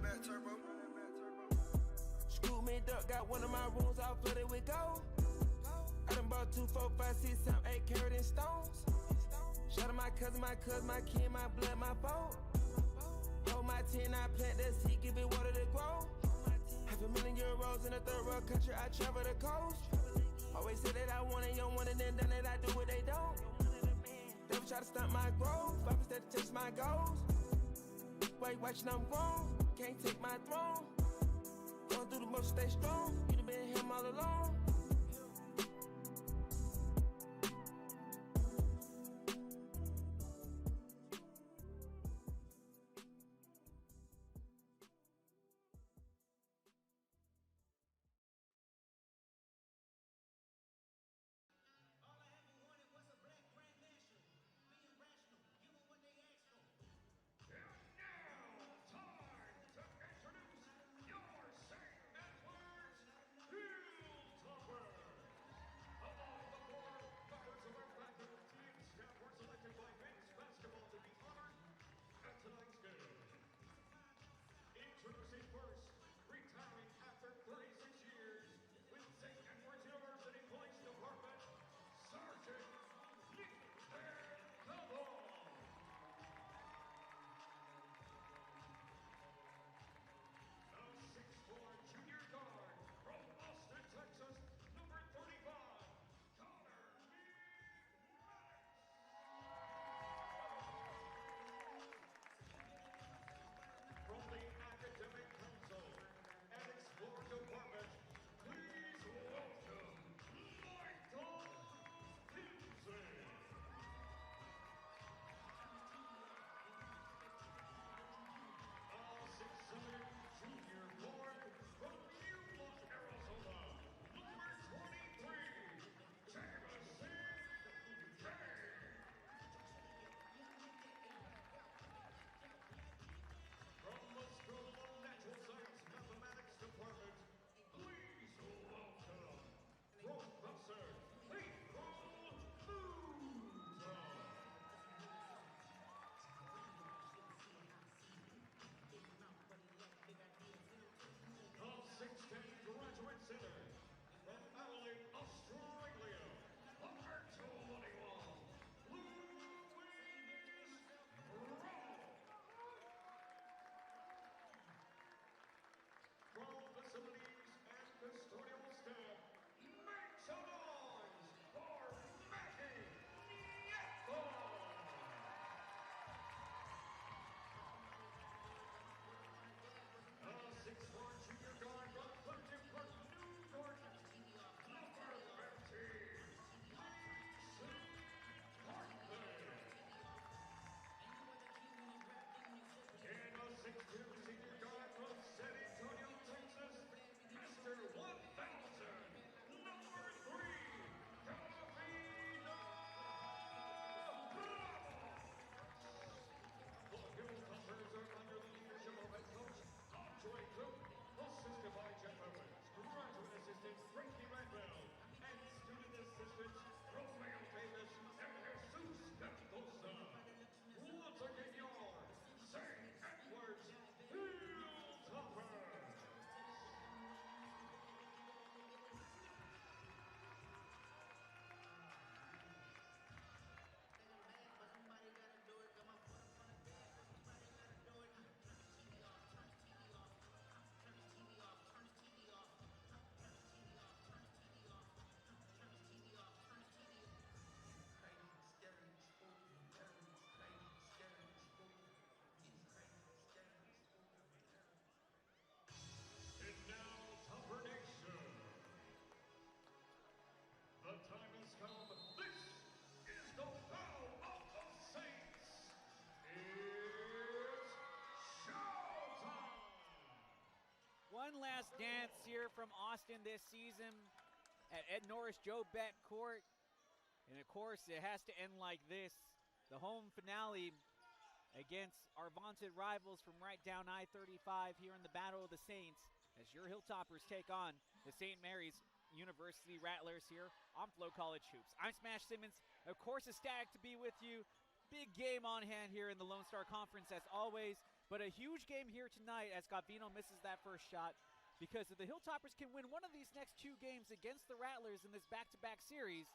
back turbo. Scoop me duck, got one of my rooms all flooded with gold. I done bought 2, 4, 5, 6, 7, 8 carat in stones. Shout out my cousin, my kin, my blood, my foe. Hold my 10, I plant the seed, give it water to grow. €500,000 in a third world country, I travel the coast. Always say that I want it, you don't want it, then done it, I do what they don't. Never try to stunt my growth, I instead to chase my goals. Wait, watching I'm grown, can't take my throne. Going through the motion, stay strong, you done been him all alone. Introducing first, retiring after 36 years with St. Edward's University Police Department, Sergeant Gino. The 6'4" junior guard from Austin, Texas, number 35, from the Academic Council and Explore Department, please welcome Michael Kinsey. A 6'7" junior guard from Yuma, Arizona, number 23, Jamison King. From the School of Natural Science Mathematics Department, please welcome Professor FloHoops. The 6'10" graduate center from Adelaide, Australia, number 21, Louis Rowe. From facilities and custodial staff, make some noise for Matty Nieto. A 6'4" junior guard from Clifton Park, New York, number 15, Mason Hartley. And a 6'2" senior guard from San Antonio, Texas, Mr. 1000, number 3, Calvino Ramos. The Hilltoppers are under the leadership of head coach Andre Cook, assisted by Jeff Evans, graduate assistant Frankie Randall, and student assistants Romeo Davis and Jesus Mendoza. Once again, your St. Edward's Hilltoppers. And now, Topper Nation. The time has come. This is the battle of the Saints. It's showtime. One last dance here from Austin this season at Ed Norris Joe Bet Court. And of course, it has to end like this. The home finale against our vaunted rivals from right down I-35 here in the Battle of the Saints, as your Hilltoppers take on the St. Mary's University Rattlers here on Flow College Hoops. I'm Smash Simmons. Of course, ecstatic to be with you. Big game on hand here in the Lone Star Conference as always. But a huge game here tonight as Gavino misses that first shot, because if the Hilltoppers can win one of these next 2 games against the Rattlers in this back-to-back series,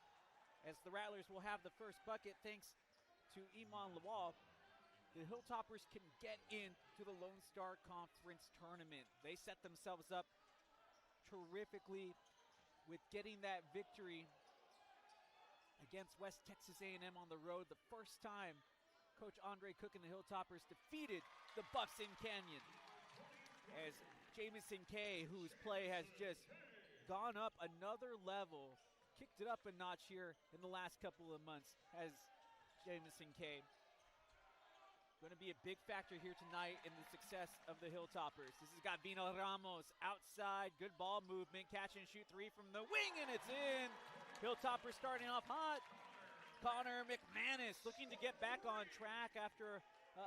as the Rattlers will have the first bucket thanks to Iman Lawal, the Hilltoppers can get into the Lone Star Conference tournament. They set themselves up terrifically with getting that victory against West Texas A&M on the road, the first time Coach Andre Cook and the Hilltoppers defeated the Buffs in Canyon. As Jamison K, whose play has just gone up another level, kicked it up a notch here in the last couple of months, as Jamison K. Going to be a big factor here tonight in the success of the Hilltoppers. This is Gavino Ramos outside, good ball movement, catch and shoot 3 from the wing, and it's in. Hilltoppers starting off hot. Connor McManus looking to get back on track after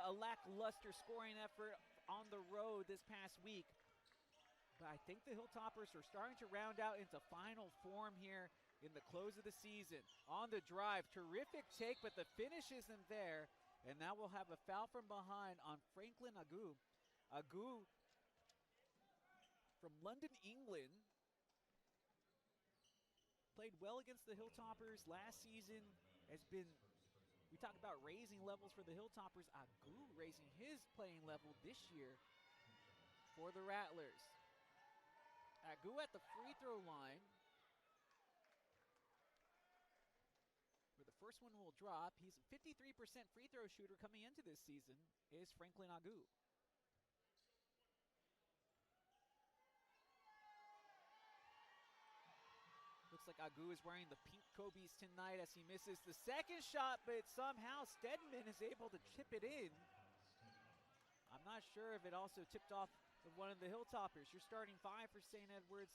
a lackluster scoring effort on the road this past week. But I think the Hilltoppers are starting to round out into final form here in the close of the season. On the drive, terrific take, but the finish isn't there. And now we'll have a foul from behind on Franklin Agu. Agu from London, England. Played well against the Hilltoppers last season. We talk about raising levels for the Hilltoppers. Agu raising his playing level this year for the Rattlers. Agu at the free throw line. First one will drop. He's a 53% free throw shooter coming into this season, is Franklin Agu. Looks like Agu is wearing the pink Kobe's tonight as he misses the second shot, but somehow Stedman is able to chip it in. I'm not sure if it also tipped off of one of the Hilltoppers. Your starting 5 for St. Edwards.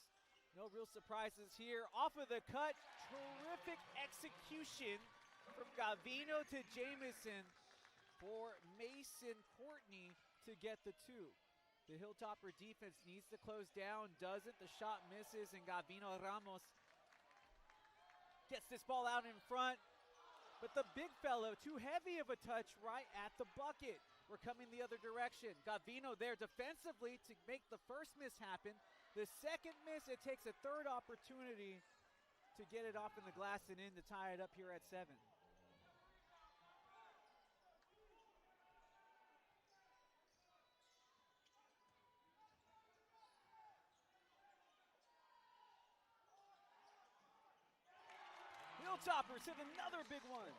No real surprises here. Off of the cut, terrific execution from Gavino to Jamison for Mason Courtney to get the 2. The Hilltopper defense needs to close down, doesn't. The shot misses, and Gavino Ramos gets this ball out in front. But the big fellow, too heavy of a touch right at the bucket. We're coming the other direction. Gavino there defensively to make the first miss happen. The second miss, it takes a third opportunity to get it off in the glass and in to tie it up here at 7. Hilltoppers hit another big one.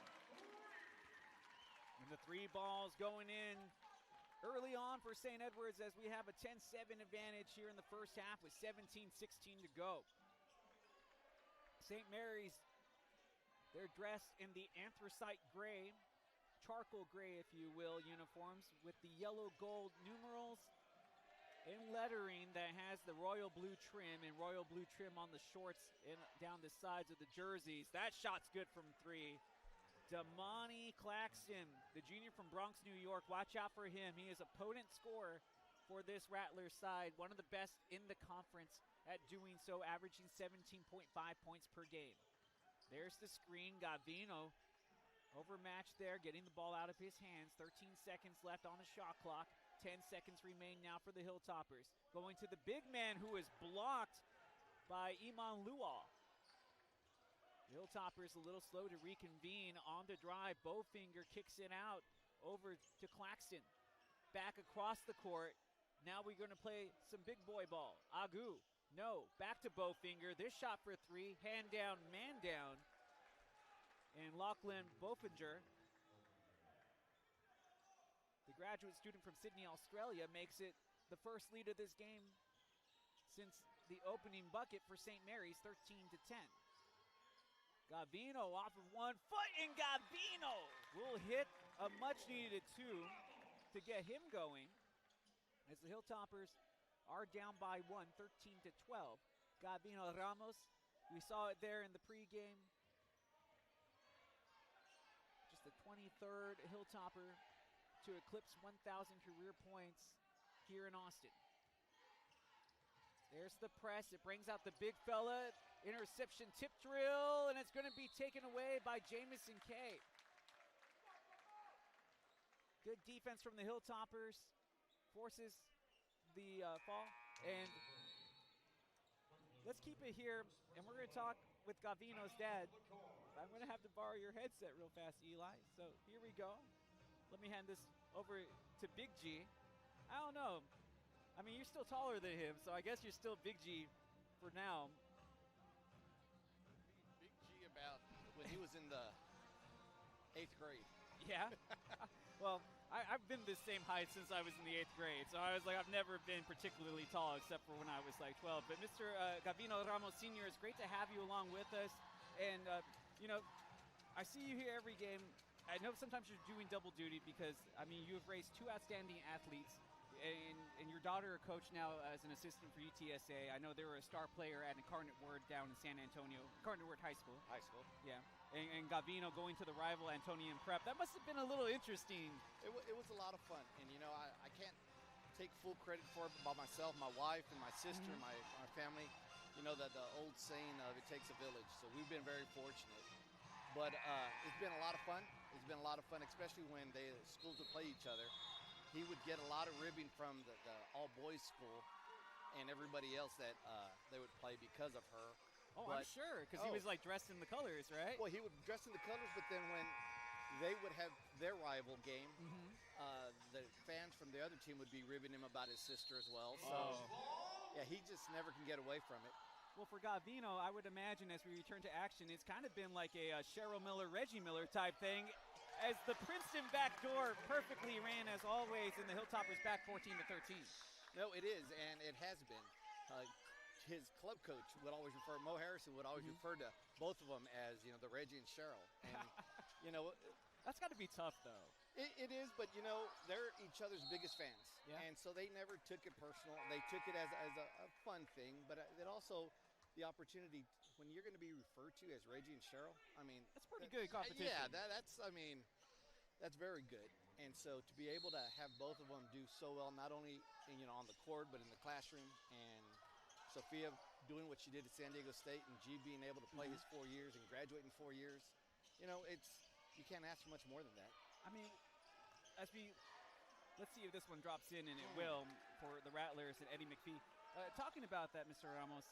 And the 3 balls going in early on for St. Edwards as we have a 10-7 advantage here in the first half with 17-16 to go. St. Mary's, they're dressed in the anthracite gray, charcoal gray if you will, uniforms with the yellow gold numerals and lettering that has the royal blue trim and royal blue trim on the shorts and down the sides of the jerseys. That shot's good from 3. Damani Claxton, the junior from Bronx, New York. Watch out for him. He is a potent scorer for this Rattlers side. One of the best in the conference at doing so, averaging 17.5 points per game. There's the screen. Gavino overmatched there, getting the ball out of his hands. 13 seconds left on the shot clock. 10 seconds remain now for the Hilltoppers. Going to the big man who is blocked by Iman Lual. The Hilltoppers a little slow to reconvene on the drive. Bowfinger kicks it out over to Claxton. Back across the court. Now we're going to play some big boy ball. Agu, no. Back to Bowfinger. This shot for 3. Hand down, man down. And Lachlan Bowfinger, the graduate student from Sydney, Australia, makes it the first lead of this game since the opening bucket for St. Mary's, 13-10. Gavino off of 1 foot, and Gavino will hit a much-needed 2 to get him going as the Hilltoppers are down by 1, 13-12. Gavino Ramos, we saw it there in the pregame. Just the 23rd Hilltopper to eclipse 1,000 career points here in Austin. There's the press. It brings out the big fella. Interception tip drill, and it's going to be taken away by Jamison K. Good defense from the Hilltoppers. forces the fall. And let's keep it here, and we're going to talk with Gavino's dad. I'm going to have to borrow your headset real fast, Eli. So here we go. Let me hand this over to Big G. I don't know. I mean, you're still taller than him, so I guess you're still Big G for now. Big G about when he was in the 8th grade. Yeah? Well, I've been the same height since I was in the 8th grade, so I was like, I've never been particularly tall except for when I was like 12. But Mr. Gavino Ramos Sr., it's great to have you along with us. And, you know, I see you here every game. I know sometimes you're doing double duty because, I mean, you have raised 2 outstanding athletes. And your daughter a coach now as an assistant for UTSA. I know they were a star player at Incarnate Word down in San Antonio, Incarnate Word High School. High school. Yeah. And Gavino going to the rival Antonian Prep. That must have been a little interesting. It was a lot of fun. And, you know, I can't take full credit for it by myself, my wife, and my sister, my family. You know, the old saying of it takes a village. So we've been very fortunate. But it's been a lot of fun. It's been a lot of fun, especially when the schools would play each other. He would get a lot of ribbing from the all-boys school and everybody else that they would play because of her. Oh, I'm sure, because he was like dressed in the colors, right? Well, he would dress in the colors, but then when they would have their rival game, the fans from the other team would be ribbing him about his sister as well. So, yeah, he just never can get away from it. Well, for Gavino, I would imagine as we return to action, it's kind of been like a Cheryl Miller, Reggie Miller type thing. As the Princeton backdoor perfectly ran, as always, in the Hilltoppers back 14-13. No, it is, and it has been. His club coach would always refer, Mo Harrison would always refer to both of them as, you know, the Reggie and Cheryl. And, you know. That's got to be tough, though. It is, but, you know, they're each other's biggest fans. Yeah. And so they never took it personal. They took it as a fun thing, but it also the opportunity when you're going to be referred to as Reggie and Cheryl, I mean. That's pretty good competition. Yeah, that's very good. And so to be able to have both of them do so well, not only, you know, on the court, but in the classroom, and Sophia doing what she did at San Diego State, and G being able to play his 4 years and graduate in 4 years, you know, you can't ask for much more than that. I mean, let's see if this one drops in, and it will, for the Rattlers and Eddie McPhee. Talking about that, Mr. Ramos,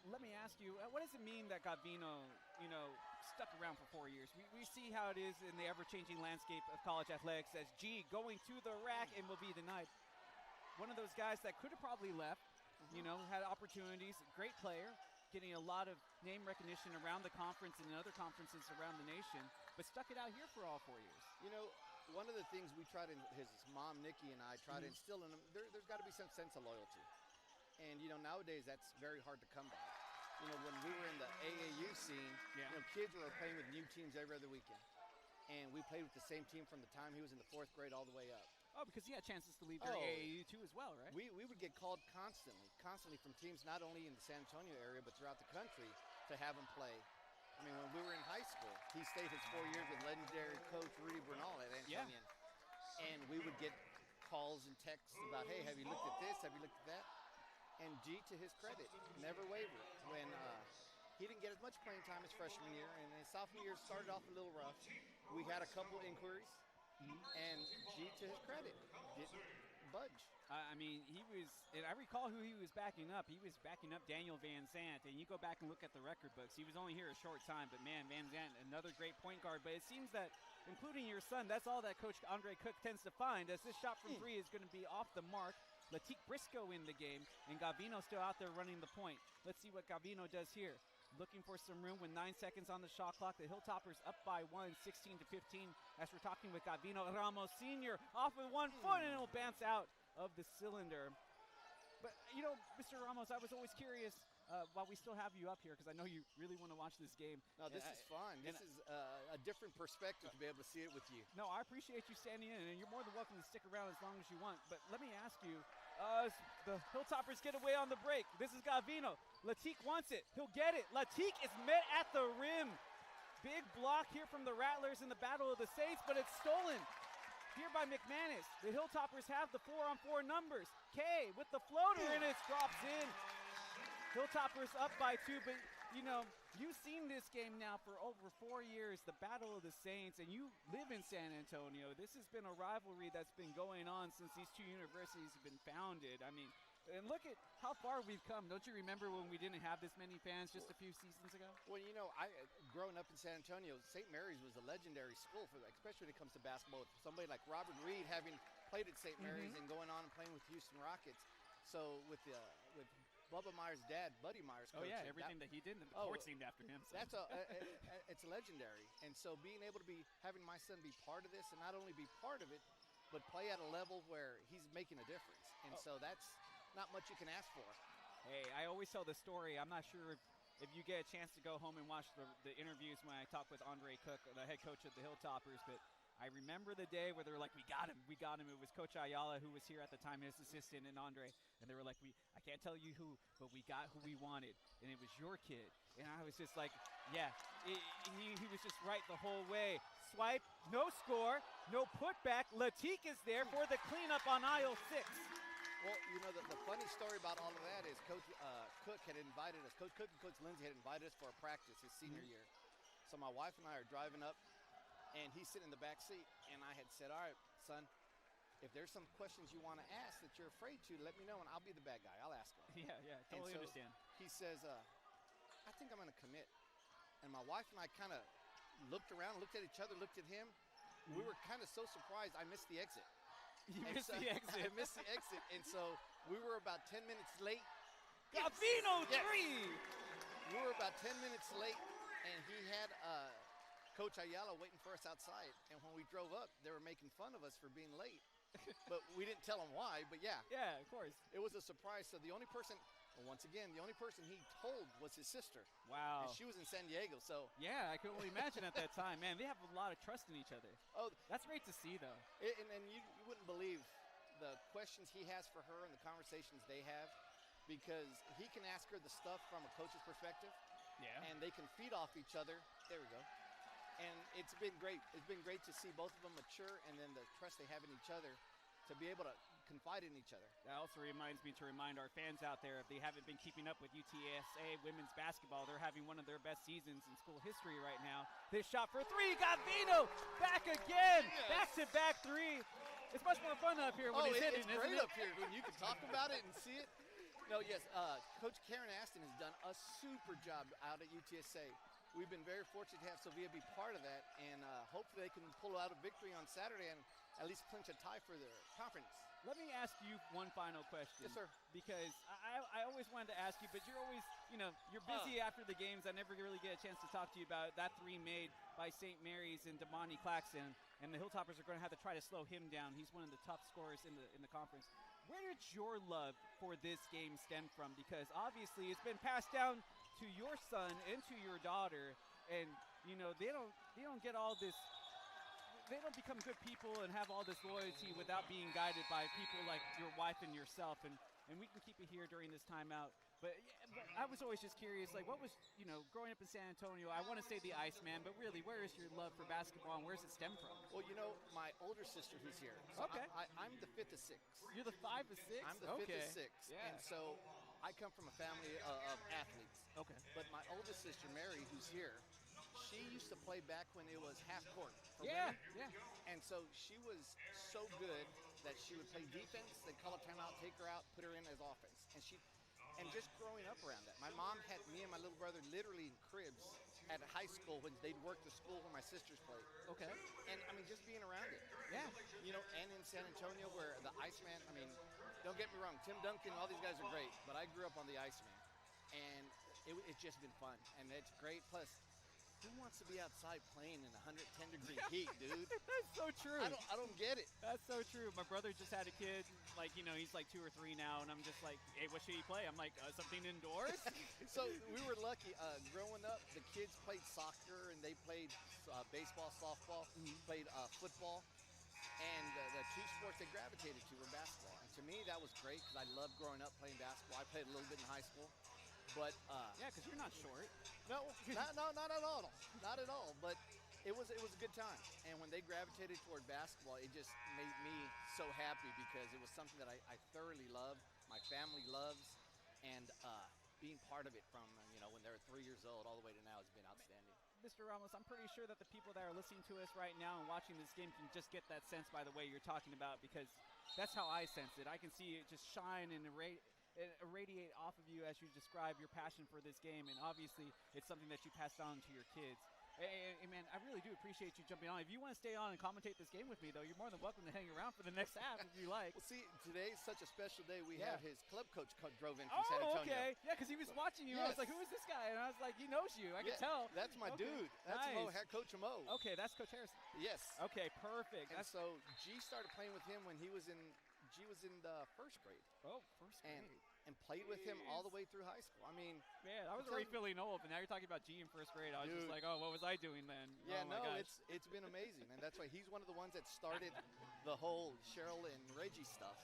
let me ask you, what does it mean that Gavino, you know, stuck around for 4 years? We see how it is in the ever-changing landscape of college athletics as G going to the rack and will be denied. One of those guys that could have probably left, you know, had opportunities, great player, getting a lot of name recognition around the conference and in other conferences around the nation, but stuck it out here for all 4 years. You know, one of the things we tried to, his mom, Nikki, and I tried to instill in him, there's got to be some sense of loyalty. And, you know, nowadays that's very hard to come by. You know, when we were in the AAU scene, you know, kids were playing with new teams every other weekend. And we played with the same team from the time he was in the 4th grade all the way up. Oh, because he had chances to leave during AAU too as well, right? We would get called constantly from teams not only in the San Antonio area, but throughout the country to have him play. I mean, when we were in high school, he stayed his 4 years with legendary coach Rudy Bernal at Antonian. Yeah. And we would get calls and texts about, hey, have you looked at this? Have you looked at that? And G, to his credit, never wavered. When he didn't get as much playing time his freshman year, and his sophomore year started off a little rough. We had a couple inquiries, and G, to his credit, didn't budge. I mean, he was, and I recall who he was backing up. He was backing up Daniel Van Zandt, and you go back and look at the record books. He was only here a short time, but man, Van Zandt, another great point guard. But it seems that, including your son, that's all that Coach Andre Cook tends to find, as this shot from 3 is going to be off the mark. Latique Briscoe in the game, and Gavino still out there running the point. Let's see what Gavino does here. Looking for some room with 9 seconds on the shot clock. The Hilltoppers up by 1, 16-15. As we're talking with Gavino Ramos Sr. off with 1 foot, and it'll bounce out of the cylinder. But, you know, Mr. Ramos, I was always curious while we still have you up here, because I know you really want to watch this game. No, this is fun. This is a different perspective to be able to see it with you. No, I appreciate you standing in, and you're more than welcome to stick around as long as you want. But let me ask you, the Hilltoppers get away on the break. This is Gavino. Latique wants it. He'll get it. Latique is met at the rim. Big block here from the Rattlers in the Battle of the Saints, but it's stolen here by McManus. The Hilltoppers have the 4-on-4 numbers. K with the floater, and it drops in. Hilltoppers up by 2, but You've seen this game now for over 4 years, the Battle of the Saints, and you live in San Antonio. This has been a rivalry that's been going on since these two universities have been founded. I mean, and look at how far we've come. Don't you remember when we didn't have this many fans just a few seasons ago? Well, growing up in San Antonio, St. Mary's was a legendary school for that, especially when it comes to basketball. Somebody like Robert Reed having played at St. Mary's and going on and playing with Houston Rockets. So with Bubba Myers' dad, Buddy Myers, coaching, everything that he did, and the court's named after him. So. It's legendary. And so being able to having my son be part of this, and not only be part of it, but play at a level where he's making a difference. And so that's not much you can ask for. Hey, I always tell the story. I'm not sure if you get a chance to go home and watch the interviews when I talk with Andre Cook, the head coach of the Hilltoppers, but I remember the day where they were like, we got him. It was Coach Ayala who was here at the time, his assistant, and Andre, and they were like, I can't tell you who, but we got who we wanted, and it was your kid. And I was just like, yeah, he was just right the whole way. Swipe, no score, no putback. Latique is there for the cleanup on aisle 6. Well, the funny story about all of that is Coach Cook had invited us, Coach Cook and Coach Lindsay had invited us for a practice his senior year. So my wife and I are driving up, and he's sitting in the back seat, and I had said, all right, son, if there's some questions you want to ask that you're afraid to, let me know, and I'll be the bad guy. I'll ask them. Yeah, totally understand. He says, I think I'm going to commit. And my wife and I kind of looked around, looked at each other, looked at him. We were kind of so surprised I missed the exit. You missed the exit. I missed the exit, and so we were about 10 minutes late. Gavino 3! We were about 10 minutes late, and he had Coach Ayala waiting for us outside. And when we drove up, they were making fun of us for being late. But we didn't tell them why, but yeah. Yeah, of course. It was a surprise. So the only person he told was his sister. Wow. And she was in San Diego, so. Yeah, I could only imagine at that time. Man, they have a lot of trust in each other. Oh. That's great to see, though. And you wouldn't believe the questions he has for her and the conversations they have, because he can ask her the stuff from a coach's perspective. Yeah. And they can feed off each other. There we go. And it's been great. It's been great to see both of them mature, and then the trust they have in each other to be able to confide in each other. That also reminds me to remind our fans out there, if they haven't been keeping up with UTSA women's basketball, they're having one of their best seasons in school history right now. This shot for 3, Gavino, back again, back-to-back 3. It's much more fun up here when he's hitting, isn't it? It's great up here when you can talk about it and see it. No, yes, Coach Karen Aston has done a super job out at UTSA. We've been very fortunate to have Sylvia be part of that, and hopefully they can pull out a victory on Saturday and at least clinch a tie for the conference. Let me ask you one final question. Yes, sir. Because I always wanted to ask you, but you're always, you're busy after the games. I never really get a chance to talk to you about that 3 made by St. Mary's and Damani Claxton, and the Hilltoppers are going to have to try to slow him down. He's one of the top scorers in the conference. Where did your love for this game stem from? Because obviously it's been passed down to your son and to your daughter, and they don't get all this. They don't become good people and have all this loyalty without being guided by people like your wife and yourself. And we can keep it here during this timeout. But I was always just curious, like, what was, growing up in San Antonio, I want to say the Iceman, but really, where is your love for basketball and where does it stem from? Well, my older sister who's here. So okay. I'm the 5th of 6. You're the 5 of 6? I'm the 5th of 6. Yeah. And so I come from a family of athletes. Okay. But my oldest sister, Mary, who's here, she used to play back when it was half court. Yeah. And so she was so good that she would play defense, they'd call a timeout, take her out, put her in as offense. And just growing up around that. My mom had me and my little brother literally in cribs at high school when they'd work the school where my sisters played. Okay. And just being around it. Yeah. And in San Antonio where the Iceman, don't get me wrong, Tim Duncan, all these guys are great, but I grew up on the Iceman. And it's just been fun. And it's great. Plus, who wants to be outside playing in 110-degree heat, dude? That's so true. I don't get it. That's so true. My brother just had a kid, he's like 2 or 3 now, and I'm just like, hey, what should he play? I'm like, something indoors? So we were lucky. Growing up, the kids played soccer, and they played baseball, softball, played football. And the 2 sports they gravitated to were basketball. And to me, that was great because I loved growing up playing basketball. I played a little bit in high school. But yeah, because you're not short. No, not at all. Not at all. But it was a good time. And when they gravitated toward basketball, it just made me so happy because it was something that I thoroughly loved, my family loves, and being part of it from, when they're 3 years old all the way to now has been outstanding. Mr. Ramos, I'm pretty sure that the people that are listening to us right now and watching this game can just get that sense by the way you're talking about, because that's how I sense it. I can see it just shine and irradiate off of you as you describe your passion for this game, and obviously it's something that you passed on to your kids. Hey, man, I really do appreciate you jumping on. If you want to stay on and commentate this game with me, though, you're more than welcome to hang around for the next half if you like. Well, see, today's such a special day. We have his club coach drove in from San Antonio. Oh, okay. Yeah, because he was watching you. Yes. I was like, who is this guy? And I was like, he knows you. I can tell. That's my dude. That's nice. Coach Mo. Okay, that's Coach Harrison. Yes. Okay, perfect. And so G started playing with him when G was in the first grade. Oh, first grade. And played with him all the way through high school. I mean, man, I was already feeling old, but now you're talking about G in first grade. I was just like, oh, what was I doing then? Yeah, oh my gosh. it's been amazing, and that's why he's one of the ones that started the whole Cheryl and Reggie stuff.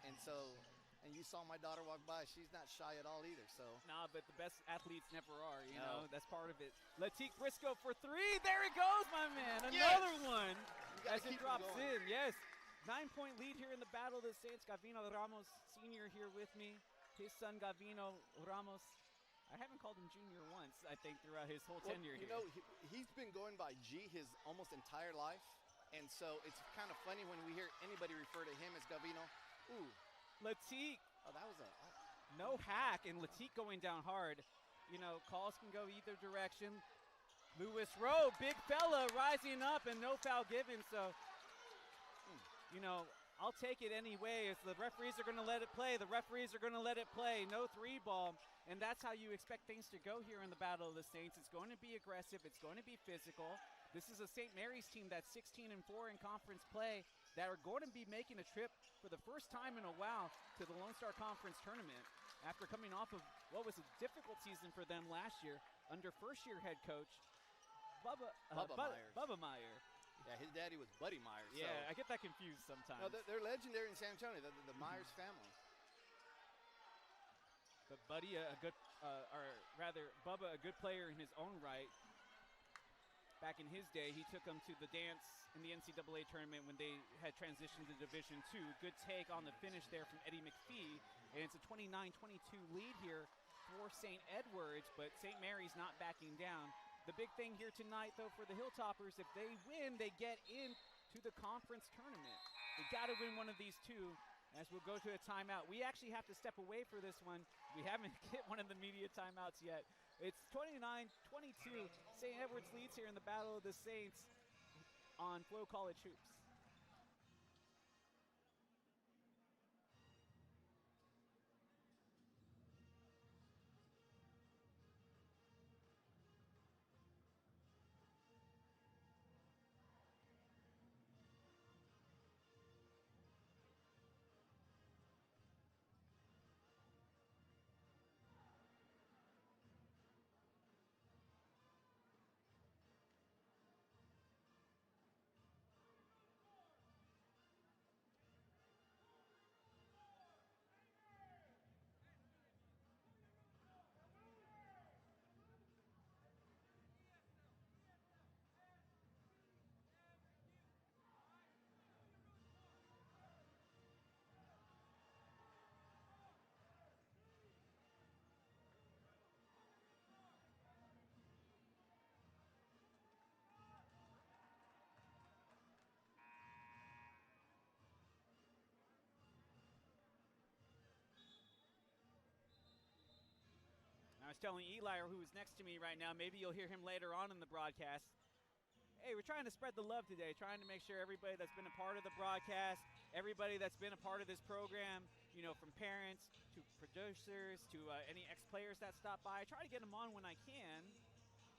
And so, and you saw my daughter walk by. She's not shy at all either. So. Nah, but the best athletes never are. You know, that's part of it. Latique Briscoe for three. There it goes, my man. Another one as it drops in. Yes. 9-point lead here in the Battle of the Saints. Gavino Ramos, senior, here with me. His son, Gavino Ramos. I haven't called him junior once, I think, throughout his whole tenure here. He's been going by G his almost entire life. And so it's kind of funny when we hear anybody refer to him as Gavino. Ooh. Latique. Oh, that was no hack, and Latique going down hard. Calls can go either direction. Lewis Rowe, big fella, rising up, and no foul given. So, I'll take it anyway. If the referees are going to let it play, the referees are going to let it play. No three ball. And that's how you expect things to go here in the Battle of the Saints. It's going to be aggressive. It's going to be physical. This is a St. Mary's team that's 16-4 in conference play that are going to be making a trip for the first time in a while to the Lone Star Conference tournament after coming off of what was a difficult season for them last year under first-year head coach Bubba Meyer. Yeah, his daddy was Buddy Myers. Yeah, I get that confused sometimes. No, they're legendary in San Antonio, the Myers family. But Buddy, Bubba, a good player in his own right. Back in his day, he took them to the dance in the NCAA tournament when they had transitioned to Division II. Good take on the finish there from Eddie McPhee. And it's a 29-22 lead here for St. Edwards, but St. Mary's not backing down. The big thing here tonight, though, for the Hilltoppers, if they win, they get into the conference tournament. They got to win one of these two, as we'll go to a timeout. We actually have to step away for this one. We haven't hit one of the media timeouts yet. It's 29-22. St. Edwards leads here in the Battle of the Saints on Flo College Hoops. I was telling Eli, who is next to me right now, maybe you'll hear him later on in the broadcast. Hey, we're trying to spread the love today, trying to make sure everybody that's been a part of the broadcast, everybody that's been a part of this program, from parents to producers to any ex-players that stop by, I try to get them on when I can.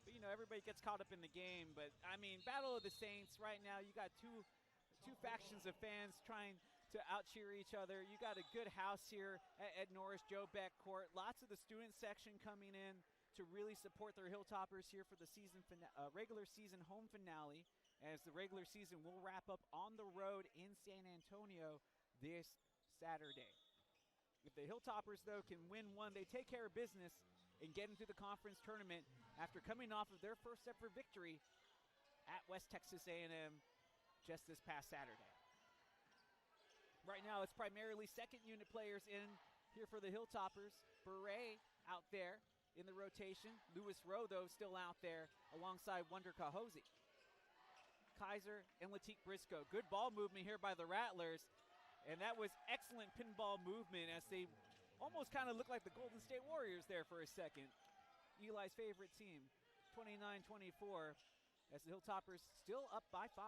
But, everybody gets caught up in the game. But, Battle of the Saints right now, you got two factions of fans trying to out-cheer each other. You got a good house here at Ed Norris Joe Beck Court. Lots of the student section coming in to really support their Hilltoppers here for the regular season home finale, as the regular season will wrap up on the road in San Antonio this Saturday. If the Hilltoppers, though, can win one, they take care of business and get into the conference tournament after coming off of their first ever victory at West Texas A&M just this past Saturday. Right now, it's primarily second unit players in here for the Hilltoppers. Beret out there in the rotation. Lewis Rowe, though, still out there alongside Wonder Kahosi. Kaiser and Latique Briscoe. Good ball movement here by the Rattlers. And that was excellent pinball movement as they almost kind of looked like the Golden State Warriors there for a second. Eli's favorite team, 29-24, as the Hilltoppers still up by 5.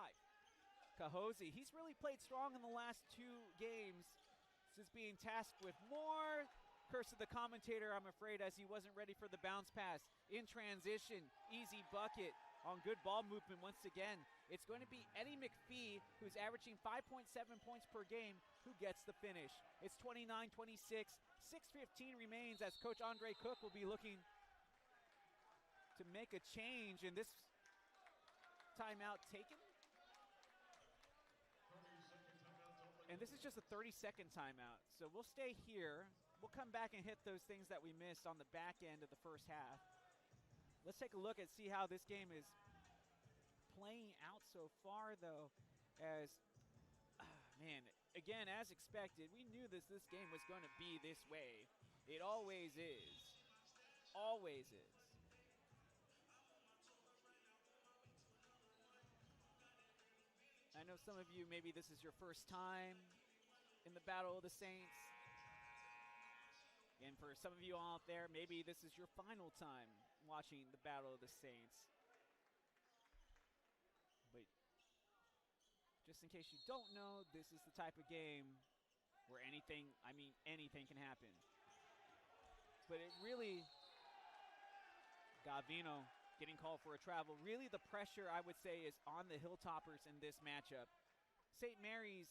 Kahosi, he's really played strong in the last 2 games since being tasked with more. Curse of the commentator, I'm afraid, as he wasn't ready for the bounce pass. In transition, easy bucket on good ball movement once again. It's going to be Eddie McPhee, who's averaging 5.7 points per game, who gets the finish. It's 29-26, 6:15 remains as Coach Andre Cook will be looking to make a change in this timeout taken. And this is just a 30-second timeout. So we'll stay here. We'll come back and hit those things that we missed on the back end of the first half. Let's take a look and see how this game is playing out so far, though, as, man, again, as expected, we knew this game was going to be this way. It always is. Always is. I know some of you, maybe this is your first time in the Battle of the Saints. And for some of you out there, maybe this is your final time watching the Battle of the Saints. But just in case you don't know, this is the type of game where anything can happen. But it really, Gavino getting called for a travel. Really the pressure, I would say, is on the Hilltoppers in this matchup. St. Mary's,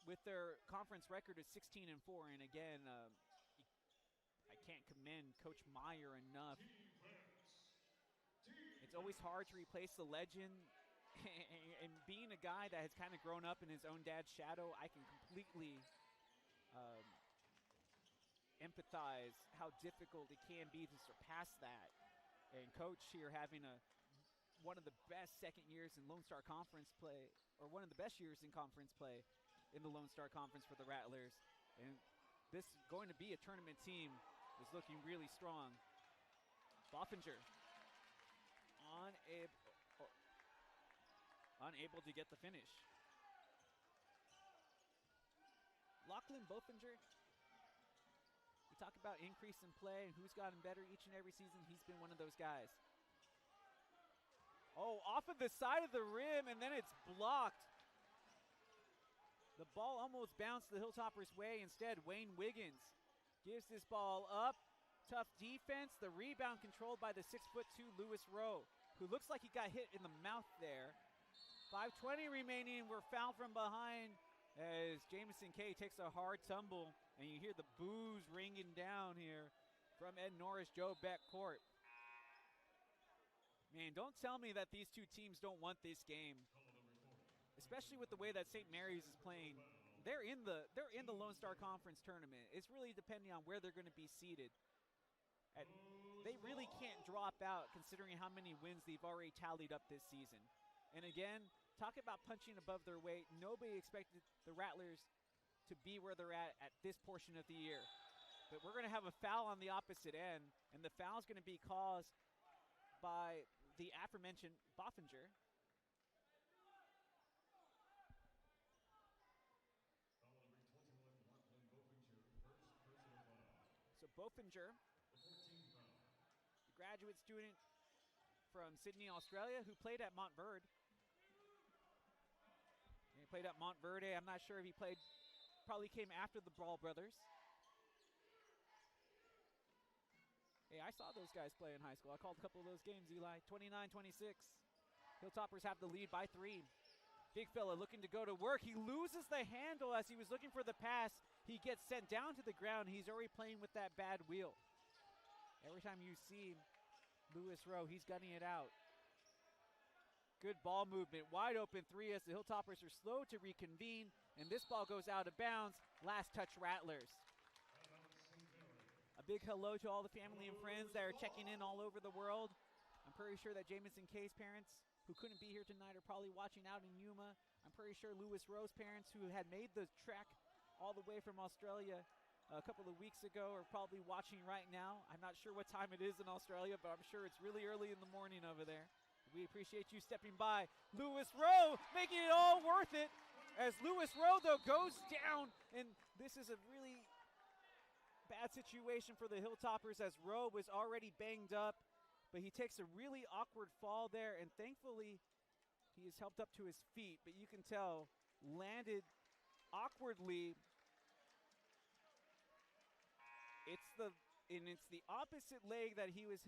with their conference record, is 16-4, and again, I can't commend Coach Meyer enough. It's always hard to replace the legend, and being a guy that has kind of grown up in his own dad's shadow, I can completely empathize how difficult it can be to surpass that. And Coach here having one of the best second years in Lone Star Conference play, or one of the best years in conference play in the Lone Star Conference for the Rattlers. And this going to be a tournament team is looking really strong. Boffinger unable to get the finish. Lachlan Boffinger, we talk about increase in play and who's gotten better each and every season. He's been one of those guys. Oh, off of the side of the rim, and then it's blocked. The ball almost bounced the Hilltoppers' way. Instead, Wayne Wiggins gives this ball up. Tough defense. The rebound controlled by the 6'2" Lewis Rowe, who looks like he got hit in the mouth there. 5:20 remaining. We're fouled from behind as Jamison K takes a hard tumble, and you hear the boos ringing down here from Ed Norris, Joe Beck court. Man, don't tell me that these two teams don't want this game, especially with the way that St. Mary's is playing. They're in the Lone Star Conference tournament. It's really depending on where they're going to be seated. They really can't drop out considering how many wins they've already tallied up this season. And again, talk about punching above their weight. Nobody expected the Rattlers to be where they're at this portion of the year. But we're going to have a foul on the opposite end, and the foul is going to be caused by the aforementioned Boffinger. So Boffinger, the graduate student from Sydney, Australia, who played at Montverde. He played at Montverde. I'm not sure if he played, probably came after the Ball brothers. Hey, I saw those guys play in high school. I called a couple of those games, Eli. 29-26. Hilltoppers have the lead by 3. Big fella looking to go to work. He loses the handle as he was looking for the pass. He gets sent down to the ground. He's already playing with that bad wheel. Every time you see Lewis Rowe, he's gunning it out. Good ball movement. Wide open 3 as the Hilltoppers are slow to reconvene. And this ball goes out of bounds. Last touch Rattlers. A big hello to all the family and friends that are checking in all over the world. I'm pretty sure that Jamison K's parents, who couldn't be here tonight, are probably watching out in Yuma. I'm pretty sure Lewis Rowe's parents, who had made the trek all the way from Australia, a couple of weeks ago are probably watching right now. I'm not sure what time it is in Australia, but I'm sure it's really early in the morning over there. We appreciate you stepping by. Lewis Rowe making it all worth it as Lewis Rowe, though, goes down. And this is a really bad situation for the Hilltoppers as Rowe was already banged up, but he takes a really awkward fall there, and thankfully he is helped up to his feet, but you can tell landed awkwardly. It's the opposite leg that he was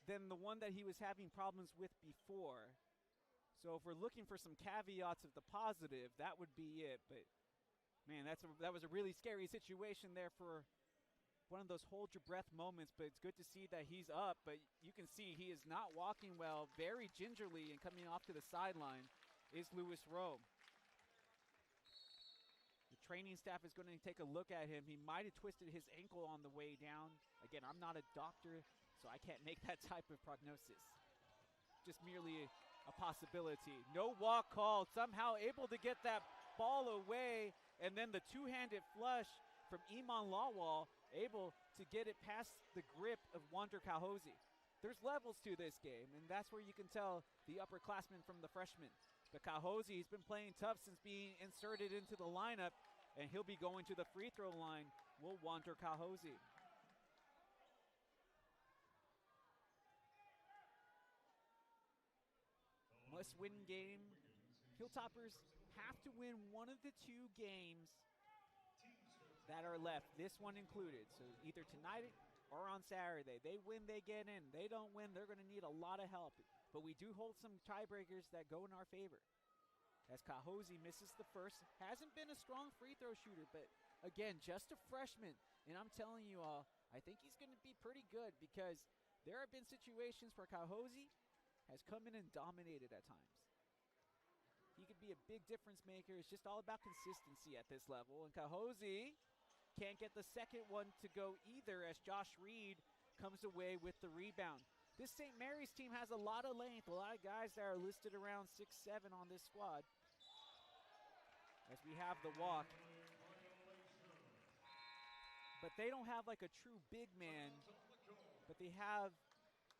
than the one that he was having problems with before. So if we're looking for some caveats of the positive, that would be it. But man, that was a really scary situation there for one of those hold your breath moments. But it's good to see that he's up. But you can see he is not walking well, very gingerly, and coming off to the sideline is Lewis Rowe. The training staff is going to take a look at him. He might have twisted his ankle on the way down. Again, I'm not a doctor, so I can't make that type of prognosis. Just merely a possibility. No walk called. Somehow able to get that ball away, and then the two-handed flush from Iman Lawal, able to get it past the grip of Wander Kahozi. There's levels to this game, and that's where you can tell the upperclassmen from the freshmen. But Kahozi, he's been playing tough since being inserted into the lineup, and he'll be going to the free throw line. Will Wander Kahozi. Must-win game. Hilltoppers have to win one of the two games that are left, this one included. So either tonight or on Saturday. They win, they get in. They don't win, they're going to need a lot of help. But we do hold some tiebreakers that go in our favor. As Kahozi misses the first, hasn't been a strong free throw shooter, but again, just a freshman. And I'm telling you all, I think he's going to be pretty good because there have been situations where Kahozi has come in and dominated at times. He could be a big difference maker. It's just all about consistency at this level. And Kahozi can't get the second one to go either as Josh Reed comes away with the rebound. This St. Mary's team has a lot of length, a lot of guys that are listed around 6'7" on this squad. As we have the walk. But they don't have like a true big man, but they have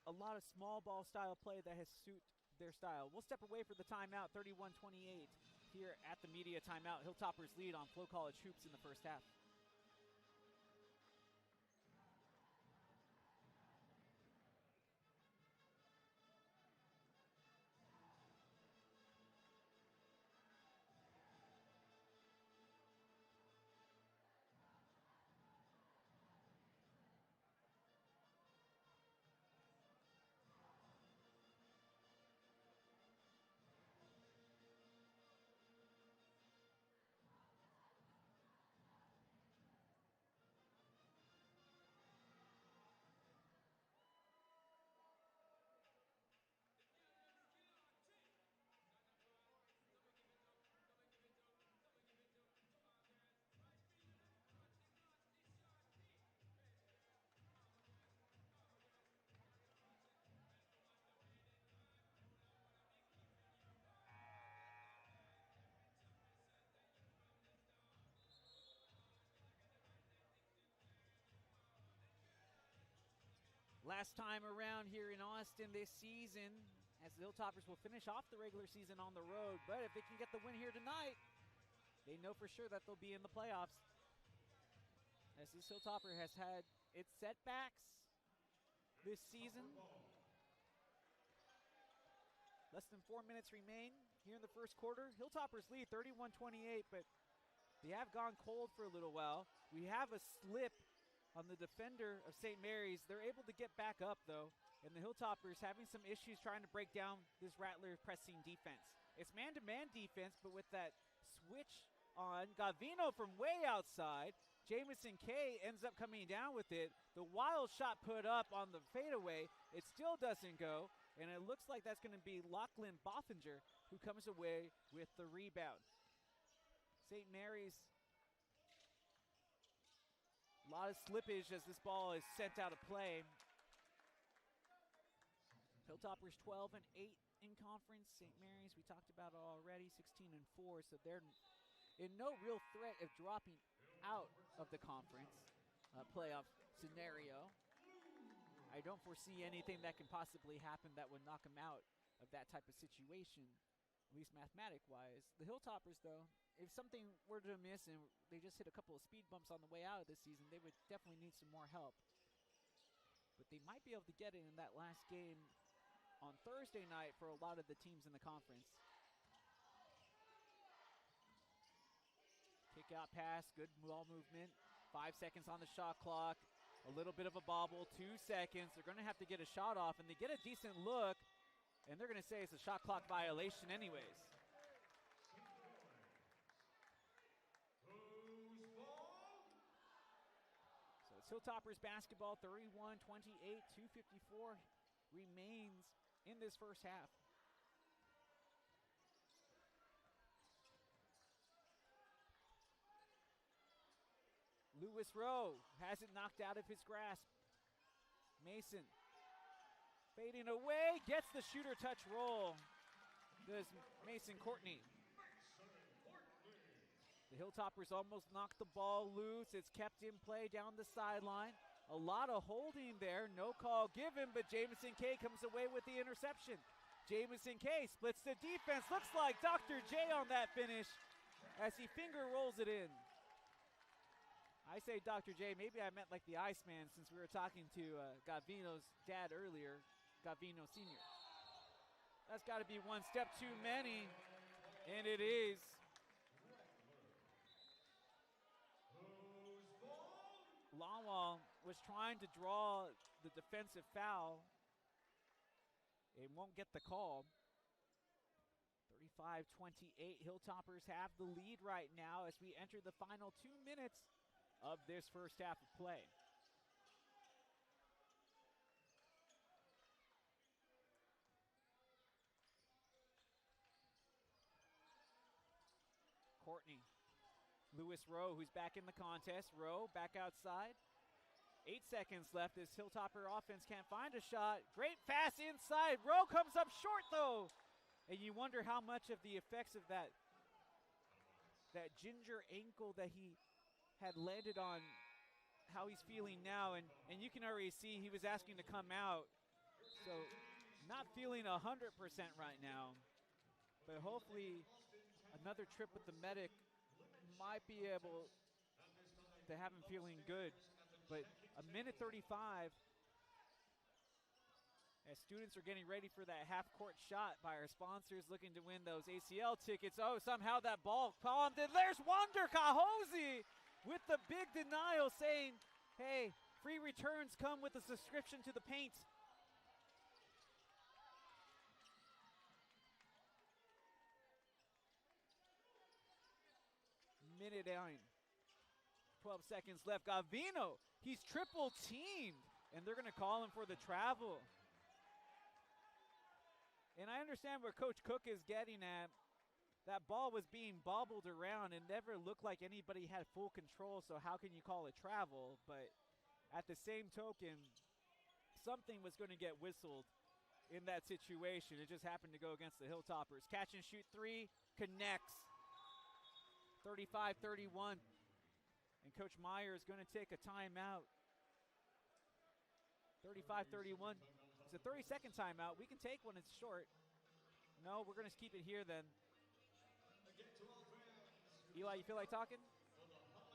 a lot of small ball style play that has suit their style. We'll step away for the timeout, 31-28 here at the media timeout. Hilltoppers lead on Flo College Hoops in the first half. Last time around here in Austin this season, as the Hilltoppers will finish off the regular season on the road. But if they can get the win here tonight, they know for sure that they'll be in the playoffs. As this Hilltopper has had its setbacks this season. Less than 4 minutes remain here in the first quarter. Hilltoppers lead 31-28, but they have gone cold for a little while. We have a slip on the defender of St. Mary's. They're able to get back up, though, and the Hilltoppers having some issues trying to break down this Rattler pressing defense. It's man-to-man defense, but with that switch on Gavino from way outside, Jamison K ends up coming down with it. The wild shot put up on the fadeaway. It still doesn't go, and it looks like that's going to be Lachlan Bothinger who comes away with the rebound. St. Mary's, a lot of slippage as this ball is sent out of play. Hilltoppers 12-8 in conference. St. Mary's, we talked about it already, 16-4, so they're in no real threat of dropping out of the conference playoff scenario. I don't foresee anything that can possibly happen that would knock them out of that type of situation, at least mathematic-wise. The Hilltoppers, though, if something were to miss and they just hit a couple of speed bumps on the way out of this season, they would definitely need some more help. But they might be able to get it in that last game on Thursday night for a lot of the teams in the conference. Kick out pass, good ball movement. 5 seconds on the shot clock. A little bit of a bobble, 2 seconds. They're going to have to get a shot off, and they get a decent look, and they're going to say it's a shot clock violation anyways. So it's Hilltoppers basketball, 31-28, 2:54 remains in this first half. Lewis Rowe has it knocked out of his grasp. Mason fading away, gets the shooter touch roll. Does Mason Courtney. The Hilltoppers almost knocked the ball loose. It's kept in play down the sideline. A lot of holding there. No call given, but Jamison K comes away with the interception. Jamison K splits the defense. Looks like Dr. J on that finish as he finger rolls it in. I say Dr. J, maybe I meant like the Iceman since we were talking to Gavino's dad earlier, Gavino Sr. That's got to be one step too many, and it is. Lawal was trying to draw the defensive foul. It won't get the call. 35-28, Hilltoppers have the lead right now as we enter the final 2 minutes of this first half of play. Courtney. Lewis Rowe, who's back in the contest. Rowe back outside. 8 seconds left as Hilltopper offense can't find a shot. Great pass inside. Rowe comes up short though. And you wonder how much of the effects of that ginger ankle that he had landed on, how he's feeling now, and you can already see he was asking to come out. So not feeling 100% right now, but hopefully another trip with the medic might be able to have him feeling good. But a minute 35 as students are getting ready for that half-court shot by our sponsors looking to win those ACL tickets. Oh, somehow that ball palmed in. There's Wander Kahosi with the big denial saying, hey, free returns come with a subscription to the paint. Minute 9. 12 seconds left. Gavino, he's triple teamed, and they're going to call him for the travel. And I understand where Coach Cook is getting at. That ball was being bobbled around and never looked like anybody had full control, so how can you call it travel? But at the same token, something was going to get whistled in that situation. It just happened to go against the Hilltoppers. Catch and shoot 3, connects. 35-31. And Coach Meyer is going to take a timeout. 35-31. It's a 30-second timeout. We can take one. It's short. No, we're going to keep it here then. Eli, you feel like talking?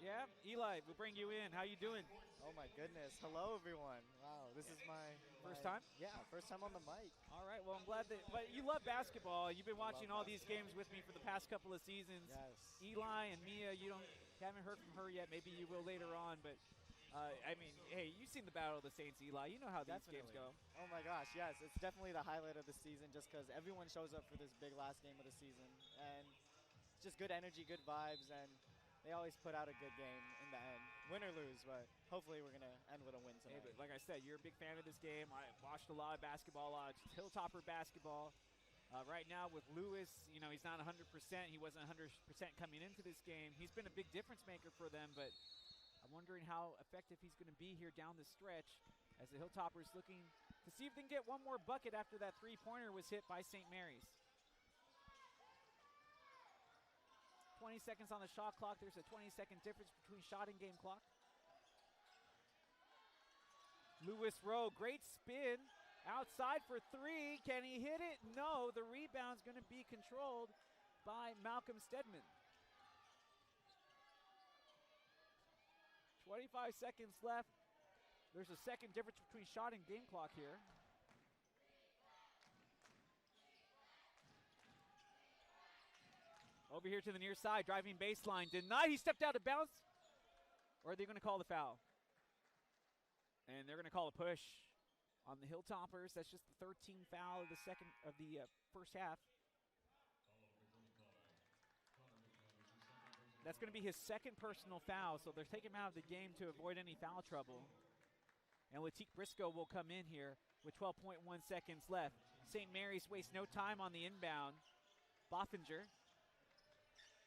Yeah? Eli, we'll bring you in. How you doing? Oh, my goodness. Hello, everyone. Wow, this is my first time? Yeah, first time on the mic. All right, well, I'm glad that – but you love basketball. You've been watching all these games with me for the past couple of seasons. Yes. Eli and Mia, haven't heard from her yet. Maybe you will later on, but – I mean, hey, you've seen the Battle of the Saints, Eli. You know how these games go. Oh, my gosh, yes. It's definitely the highlight of the season just because everyone shows up for this big last game of the season. And it's just good energy, good vibes, and they always put out a good game in the end. Win or lose, but hopefully we're going to end with a win tonight. Hey, but like I said, you're a big fan of this game. I watched a lot of basketball, Hilltopper basketball. Right now with Lewis, he's not 100%. He wasn't 100% coming into this game. He's been a big difference maker for them, but I'm wondering how effective he's going to be here down the stretch as the Hilltoppers looking to see if they can get one more bucket after that three-pointer was hit by St. Mary's. 20 seconds on the shot clock. There's a 20-second difference between shot and game clock. Lewis Rowe, great spin. Outside for three. Can he hit it? No. The rebound's going to be controlled by Malcolm Stedman. 25 seconds left. There's a second difference between shot and game clock here. Over here to the near side, driving baseline. Denied. He stepped out of bounds. Or are they going to call the foul? And they're going to call a push on the Hilltoppers. That's just the 13th foul of the first half. That's going to be his second personal foul, so they're taking him out of the game to avoid any foul trouble. And Latique Briscoe will come in here with 12.1 seconds left. St. Mary's wastes no time on the inbound. Boffinger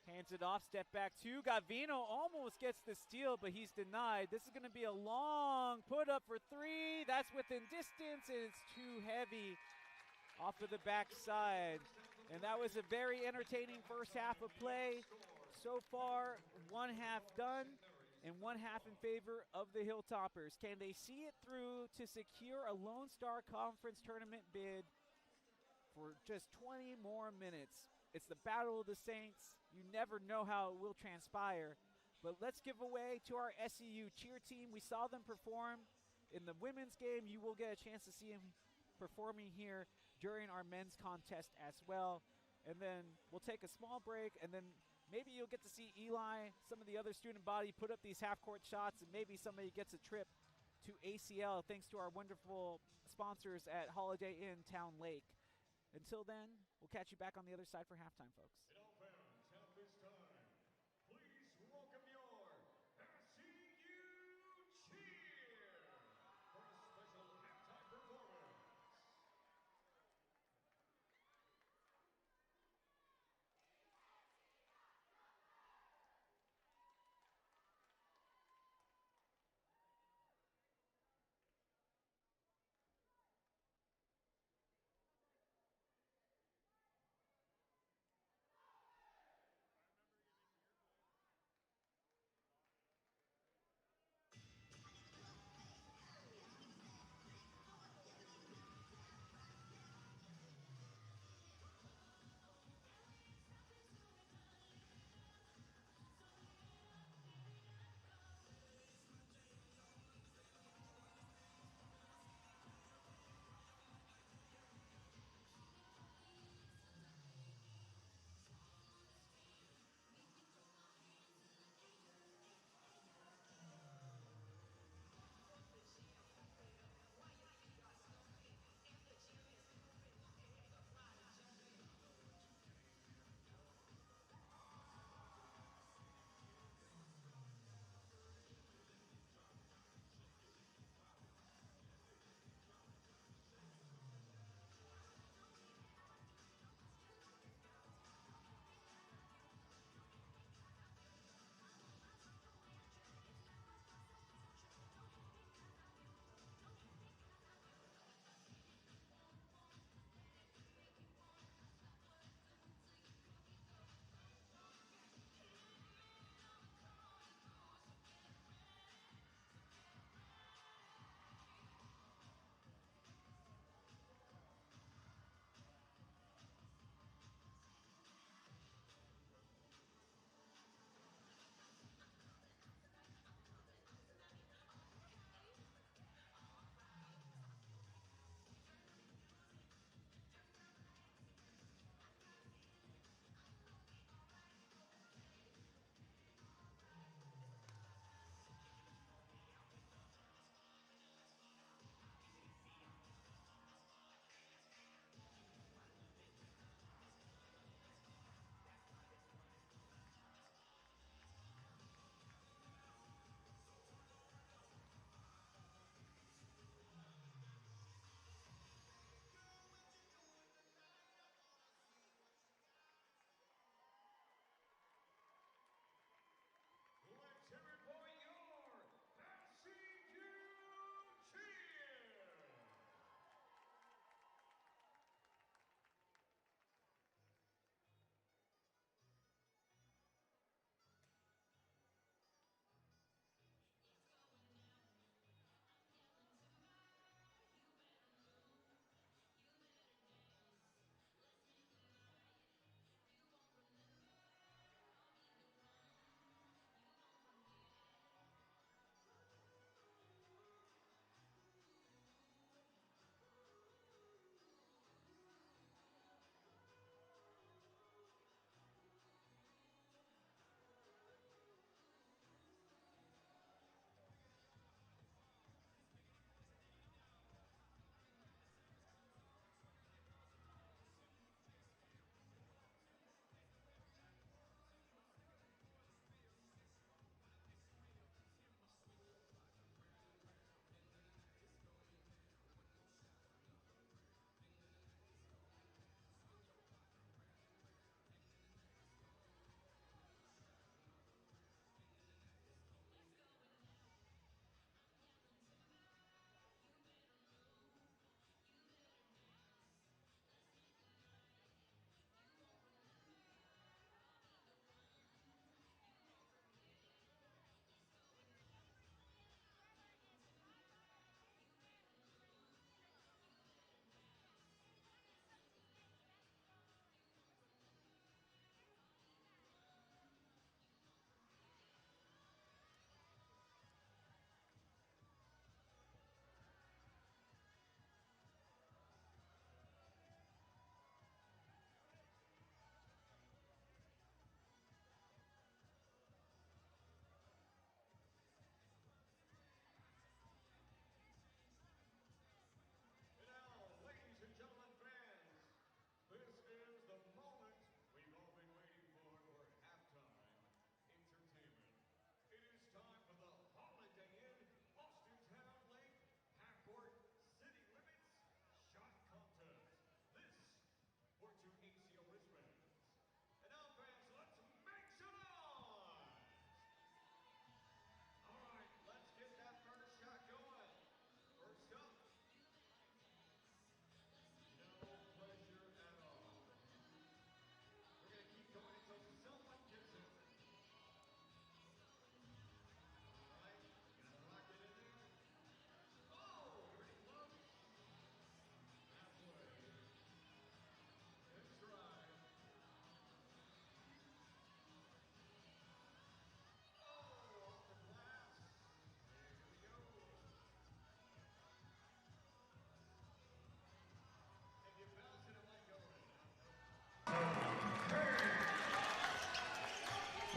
hands it off, step back two. Gavino almost gets the steal, but he's denied. This is going to be a long put up for three. That's within distance, and it's too heavy off of the backside. And that was a very entertaining first half of play. So far, one half done and one half in favor of the Hilltoppers. Can they see it through to secure a Lone Star Conference tournament bid for just 20 more minutes? It's the Battle of the Saints. You never know how it will transpire. But let's give away to our SEU cheer team. We saw them perform in the women's game. You will get a chance to see them performing here during our men's contest as well. And then we'll take a small break, and then maybe you'll get to see Eli, some of the other student body, put up these half-court shots, and maybe somebody gets a trip to ACL thanks to our wonderful sponsors at Holiday Inn Town Lake. Until then, we'll catch you back on the other side for halftime, folks. And all fans, at this time, please welcome your SEU cheer for a special halftime performance.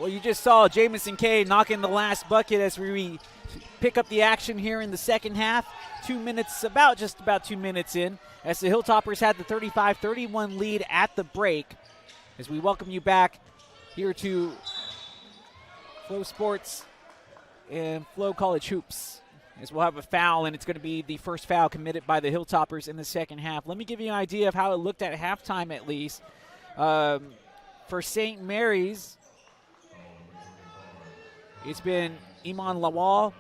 Well, you just saw Jamison K knock in the last bucket as we pick up the action here in the second half. 2 minutes, just about 2 minutes in, as the Hilltoppers had the 35-31 lead at the break. As we welcome you back here to Flo Sports and Flo College Hoops. As we'll have a foul, and it's going to be the first foul committed by the Hilltoppers in the second half. Let me give you an idea of how it looked at halftime at least. For St. Mary's, it's been Iman Lawal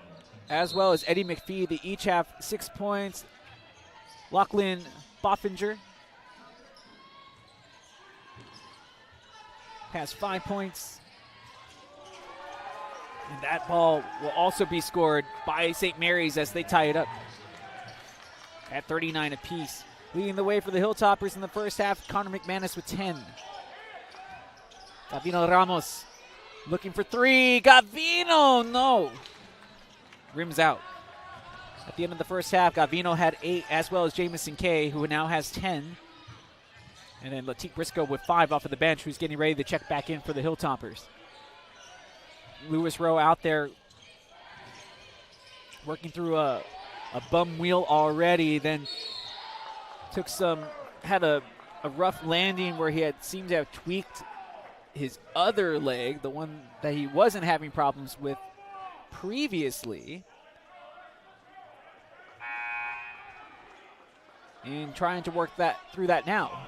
as well as Eddie McPhee. They each have 6 points. Lachlan Boffinger has 5 points. And that ball will also be scored by St. Mary's as they tie it up at 39 apiece. Leading the way for the Hilltoppers in the first half, Connor McManus with 10. Gavino Ramos looking for three. Gavino, no. Rims out. At the end of the first half, Gavino had 8, as well as Jamison K, who now has 10. And then Latique Briscoe with 5 off of the bench, who's getting ready to check back in for the Hilltoppers. Lewis Rowe out there working through a bum wheel already, then had a rough landing where he seemed to have tweaked his other leg, the one that he wasn't having problems with previously. And trying to work through that now.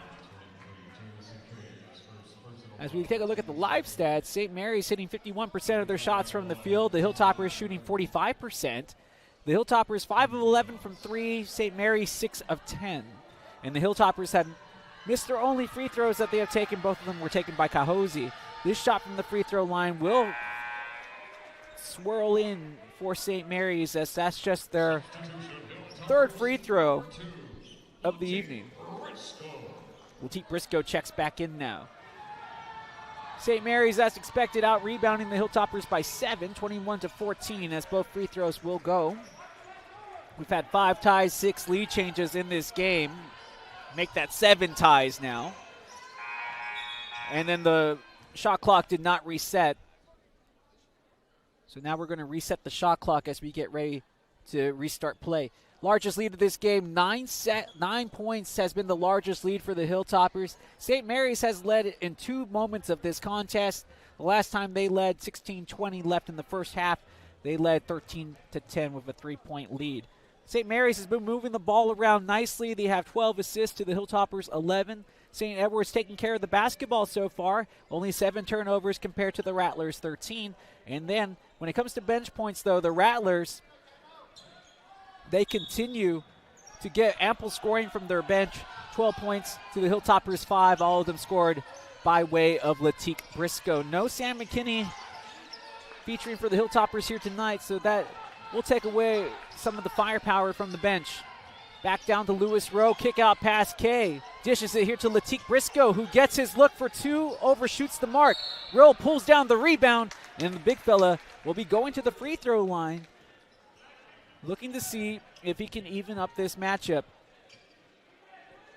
As we take a look at the live stats, St. Mary's hitting 51% of their shots from the field. The Hilltoppers shooting 45%. The Hilltoppers 5 of 11 from 3. St. Mary's 6 of 10. And the Hilltoppers had missed their only free throws that they have taken. Both of them were taken by Kahosi. This shot from the free throw line will swirl in for St. Mary's, as that's just their third free throw of the evening. Latique Briscoe checks back in now. St. Mary's, as expected, out-rebounding the Hilltoppers by 7, 21-14, as both free throws will go. We've had 5 ties, 6 lead changes in this game. Make that 7 ties now. And then the shot clock did not reset. So now we're going to reset the shot clock as we get ready to restart play. Largest lead of this game, 9 points has been the largest lead for the Hilltoppers. St. Mary's has led in 2 moments of this contest. The last time they led, 16-20 left in the first half. They led 13-10 with a 3-point lead. St. Mary's has been moving the ball around nicely. They have 12 assists to the Hilltoppers' 11. St. Edward's taking care of the basketball so far. Only 7 turnovers compared to the Rattlers' 13. And then when it comes to bench points, though, the Rattlers, they continue to get ample scoring from their bench. 12 points to the Hilltoppers' 5. All of them scored by way of Latique Briscoe. No Sam McKinney featuring for the Hilltoppers here tonight, so that will take away some of the firepower from the bench. Back down to Lewis Rowe. Kick out pass K. Dishes it here to Latique Briscoe, who gets his look for 2, overshoots the mark. Rowe pulls down the rebound, and the big fella will be going to the free throw line, looking to see if he can even up this matchup.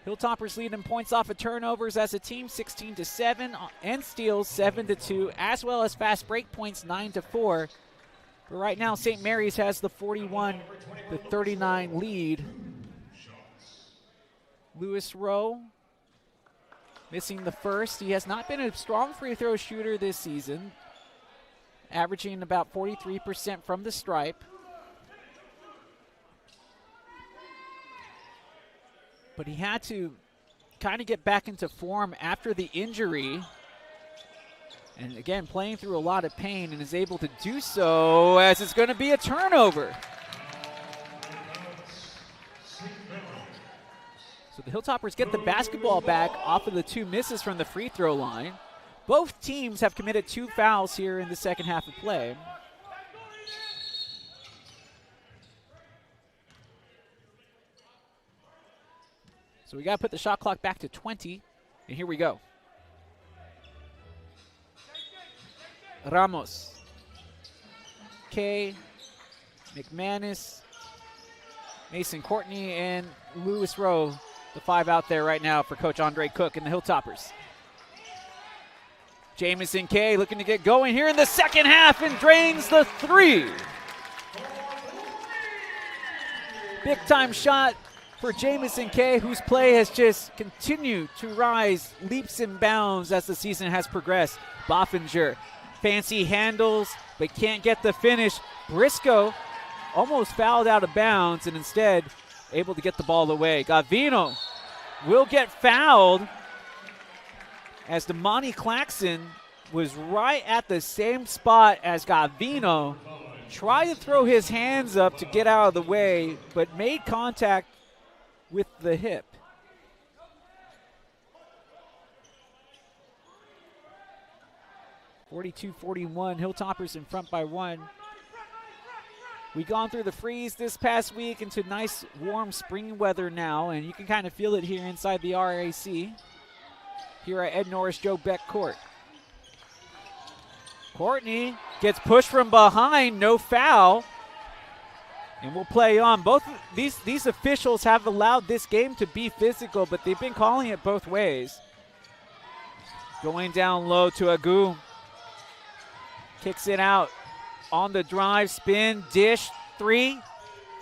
Hilltoppers lead in points off of turnovers as a team, 16-7, and steals 7-2, as well as fast break points, 9-4. But right now, St. Mary's has the 41-39 lead. Lewis Rowe missing the first. He has not been a strong free throw shooter this season, averaging about 43% from the stripe. But he had to kind of get back into form after the injury. And again, playing through a lot of pain, and is able to do so as it's going to be a turnover. So the Hilltoppers get the basketball back off of the 2 misses from the free throw line. Both teams have committed 2 fouls here in the second half of play. So we got to put the shot clock back to 20, and here we go. Ramos, K, McManus, Mason Courtney, and Lewis Rowe, the 5 out there right now for Coach Andre Cook and the Hilltoppers. Jamison K looking to get going here in the second half and drains the three. Big time shot for Jamison K, whose play has just continued to rise leaps and bounds as the season has progressed. Boffinger, fancy handles, but can't get the finish. Briscoe almost fouled out of bounds and instead able to get the ball away. Gavino will get fouled as Damani Claxon was right at the same spot as Gavino. Tried to throw his hands up to get out of the way, but made contact with the hip. (42-41), Hilltoppers in front by 1. We've gone through the freeze this past week into nice warm spring weather now, and you can kind of feel it here inside the RAC here at Ed Norris Joe Beck Court. Courtney gets pushed from behind, no foul, and we'll play on. Both these officials have allowed this game to be physical, but they've been calling it both ways. Going down low to Agu. Kicks it out on the drive, spin, dish, three.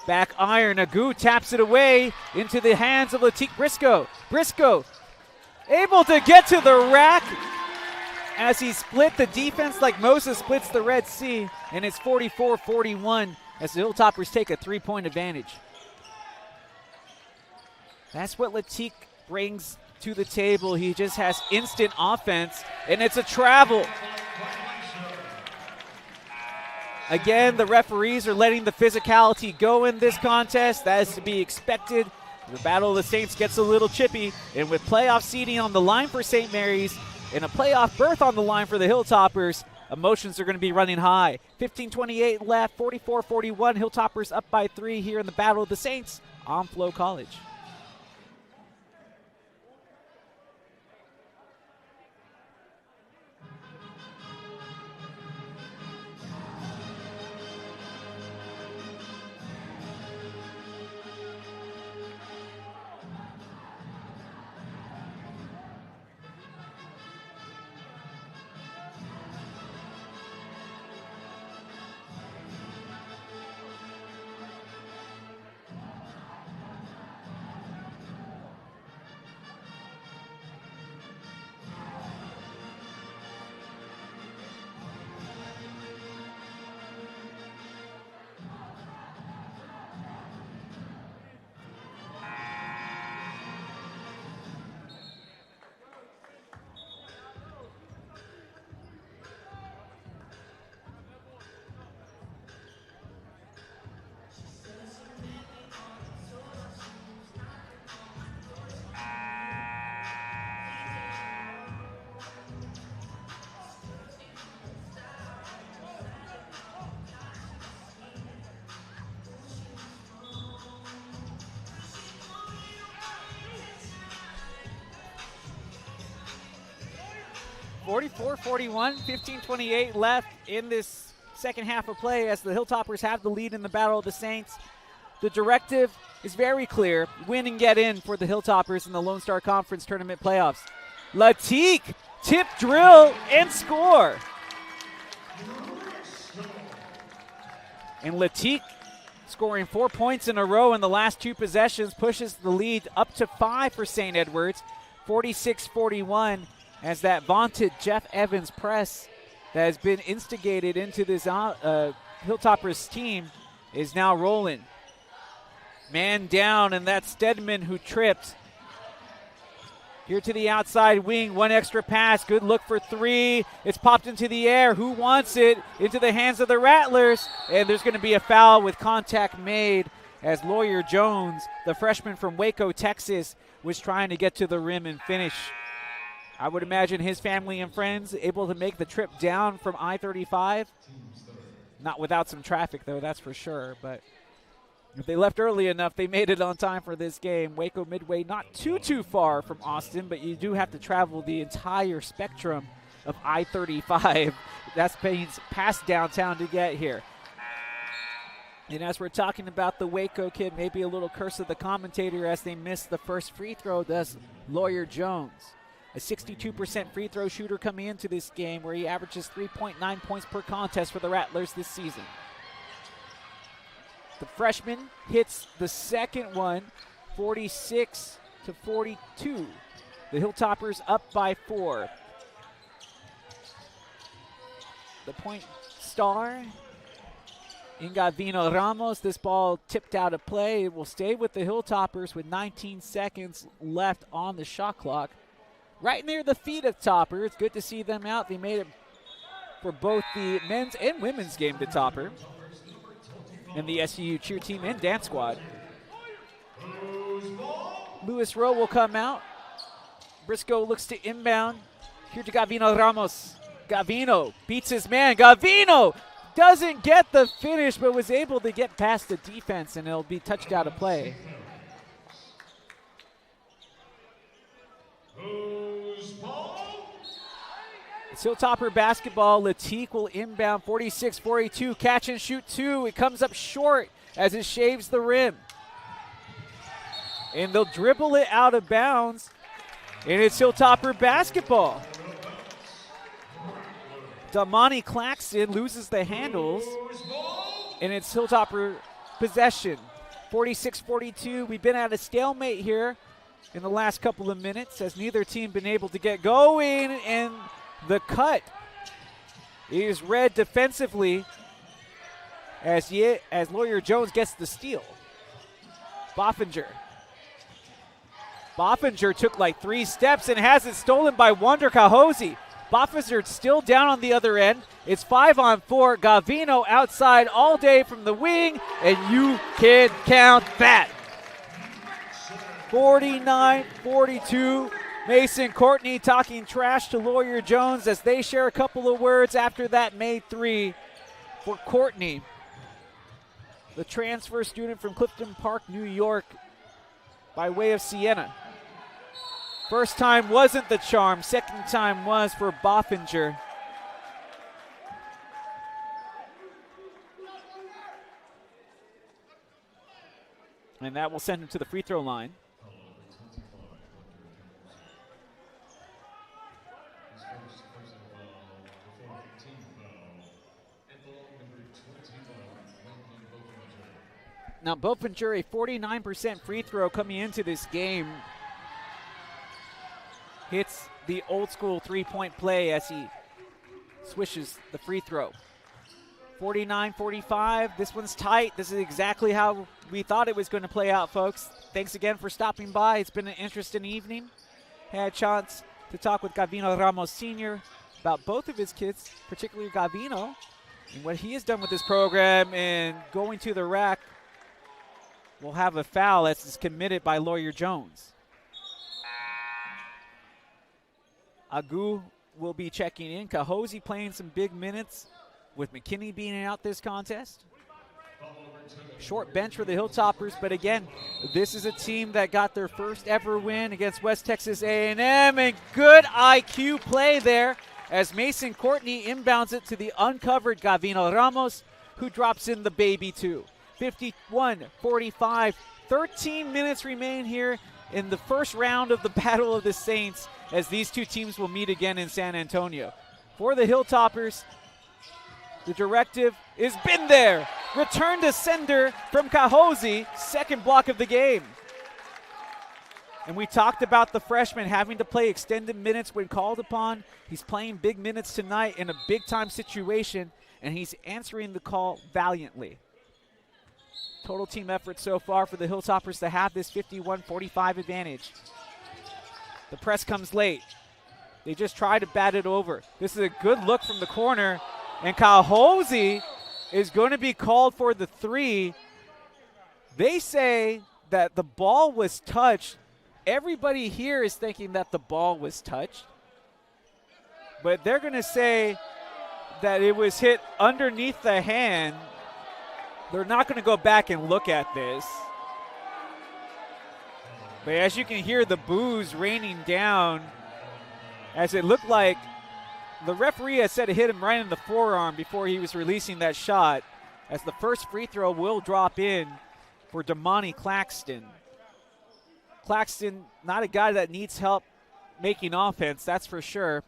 Back iron, Agu taps it away into the hands of Latique Briscoe. Briscoe able to get to the rack as he split the defense like Moses splits the Red Sea, and it's 44-41 as the Hilltoppers take a three-point advantage. That's what Latique brings to the table. He just has instant offense, and it's a travel. Again, the referees are letting the physicality go in this contest. That is to be expected. The Battle of the Saints gets a little chippy, and with playoff seeding on the line for St. Mary's and a playoff berth on the line for the Hilltoppers, emotions are going to be running high. 15:28 left, 44-41. Hilltoppers up by 3 here in the Battle of the Saints on Flo College. (44-41), 15:28 left in this second half of play as the Hilltoppers have the lead in the Battle of the Saints. The directive is very clear: win and get in for the Hilltoppers in the Lone Star Conference Tournament playoffs. Latique, tip drill, and score. And Latique scoring 4 points in a row in the last 2 possessions pushes the lead up to 5 for St. Edwards, 46-41. As that vaunted Jeff Evans press that has been instigated into this Hilltoppers team is now rolling. Man down, and that's Stedman who tripped. Here to the outside wing, one extra pass, good look for 3. It's popped into the air. Who wants it? Into the hands of the Rattlers, and there's going to be a foul with contact made as Lawyer Jones, the freshman from Waco, Texas, was trying to get to the rim and finish. I would imagine his family and friends able to make the trip down from I-35. Not without some traffic, though, that's for sure. But if they left early enough, they made it on time for this game. Waco Midway not too far from Austin, but you do have to travel the entire spectrum of I-35. That's past downtown to get here. And as we're talking about the Waco kid, maybe a little curse of the commentator as they missed the first free throw, does Lawyer Jones. a 62% free throw shooter coming into this game, where he averages 3.9 points per contest for the Rattlers this season. The freshman hits the second one, 46-42. The Hilltoppers up by 4. The point star in Gavino Ramos. This ball tipped out of play. It will stay with the Hilltoppers with 19 seconds left on the shot clock. Right near the feet of Topper. It's good to see them out. They made it for both the men's and women's game to Topper. And the SUU cheer team and dance squad. Lewis Rowe will come out. Briscoe looks to inbound. Here to Gavino Ramos. Gavino beats his man. Gavino doesn't get the finish, but was able to get past the defense, and it'll be touched out of play. It's Hilltopper basketball. Latique will inbound, 46-42. Catch and shoot 2. It comes up short as it shaves the rim. And they'll dribble it out of bounds. And it's Hilltopper basketball. Damani Claxton loses the handles. And it's Hilltopper possession. 46-42. We've been at a stalemate here in the last couple of minutes as neither team been able to get going. And the cut is read defensively as Lawyer Jones gets the steal. Boffinger took like 3 steps and has it stolen by Wander Kahosi. Boffinger still down on the other end. It's 5-on-4. Gavino outside all day from the wing, and you can count that. 49-42. Mason Courtney talking trash to Lawyer Jones as they share a couple of words after that made 3 for Courtney. The transfer student from Clifton Park, New York, by way of Siena. First time wasn't the charm. Second time was for Boffinger. And that will send him to the free throw line. Now, Boffinger, a 49% free throw coming into this game. Hits the old school three-point play as he swishes the free throw. 49-45. This one's tight. This is exactly how we thought it was going to play out, folks. Thanks again for stopping by. It's been an interesting evening. Had a chance to talk with Gavino Ramos Sr. about both of his kids, particularly Gavino, and what he has done with this program and going to the rack. Will have a foul as is committed by Lawyer Jones. Agu will be checking in. Kahosi playing some big minutes with McKinney being out this contest. Short bench for the Hilltoppers, but again, this is a team that got their first ever win against West Texas A&M, and good IQ play there as Mason Courtney inbounds it to the uncovered Gavino Ramos, who drops in the baby too. 51-45, 13 minutes remain here in the first round of the Battle of the Saints as these two teams will meet again in San Antonio. For the Hilltoppers, the directive is been there. Return to sender from Kahosi, second block of the game. And we talked about the freshman having to play extended minutes when called upon. He's playing big minutes tonight in a big-time situation, and he's answering the call valiantly. Total team effort so far for the Hilltoppers to have this 51-45 advantage. The press comes late. They just try to bat it over. This is a good look from the corner, and Kahosi is going to be called for the 3. They say that the ball was touched. Everybody here is thinking that the ball was touched, but they're going to say that it was hit underneath the hand. They're not going to go back and look at this. But as you can hear the boos raining down, as it looked like the referee has said it hit him right in the forearm before he was releasing that shot, as the first free throw will drop in for Damani Claxton. Claxton, not a guy that needs help making offense, that's for sure.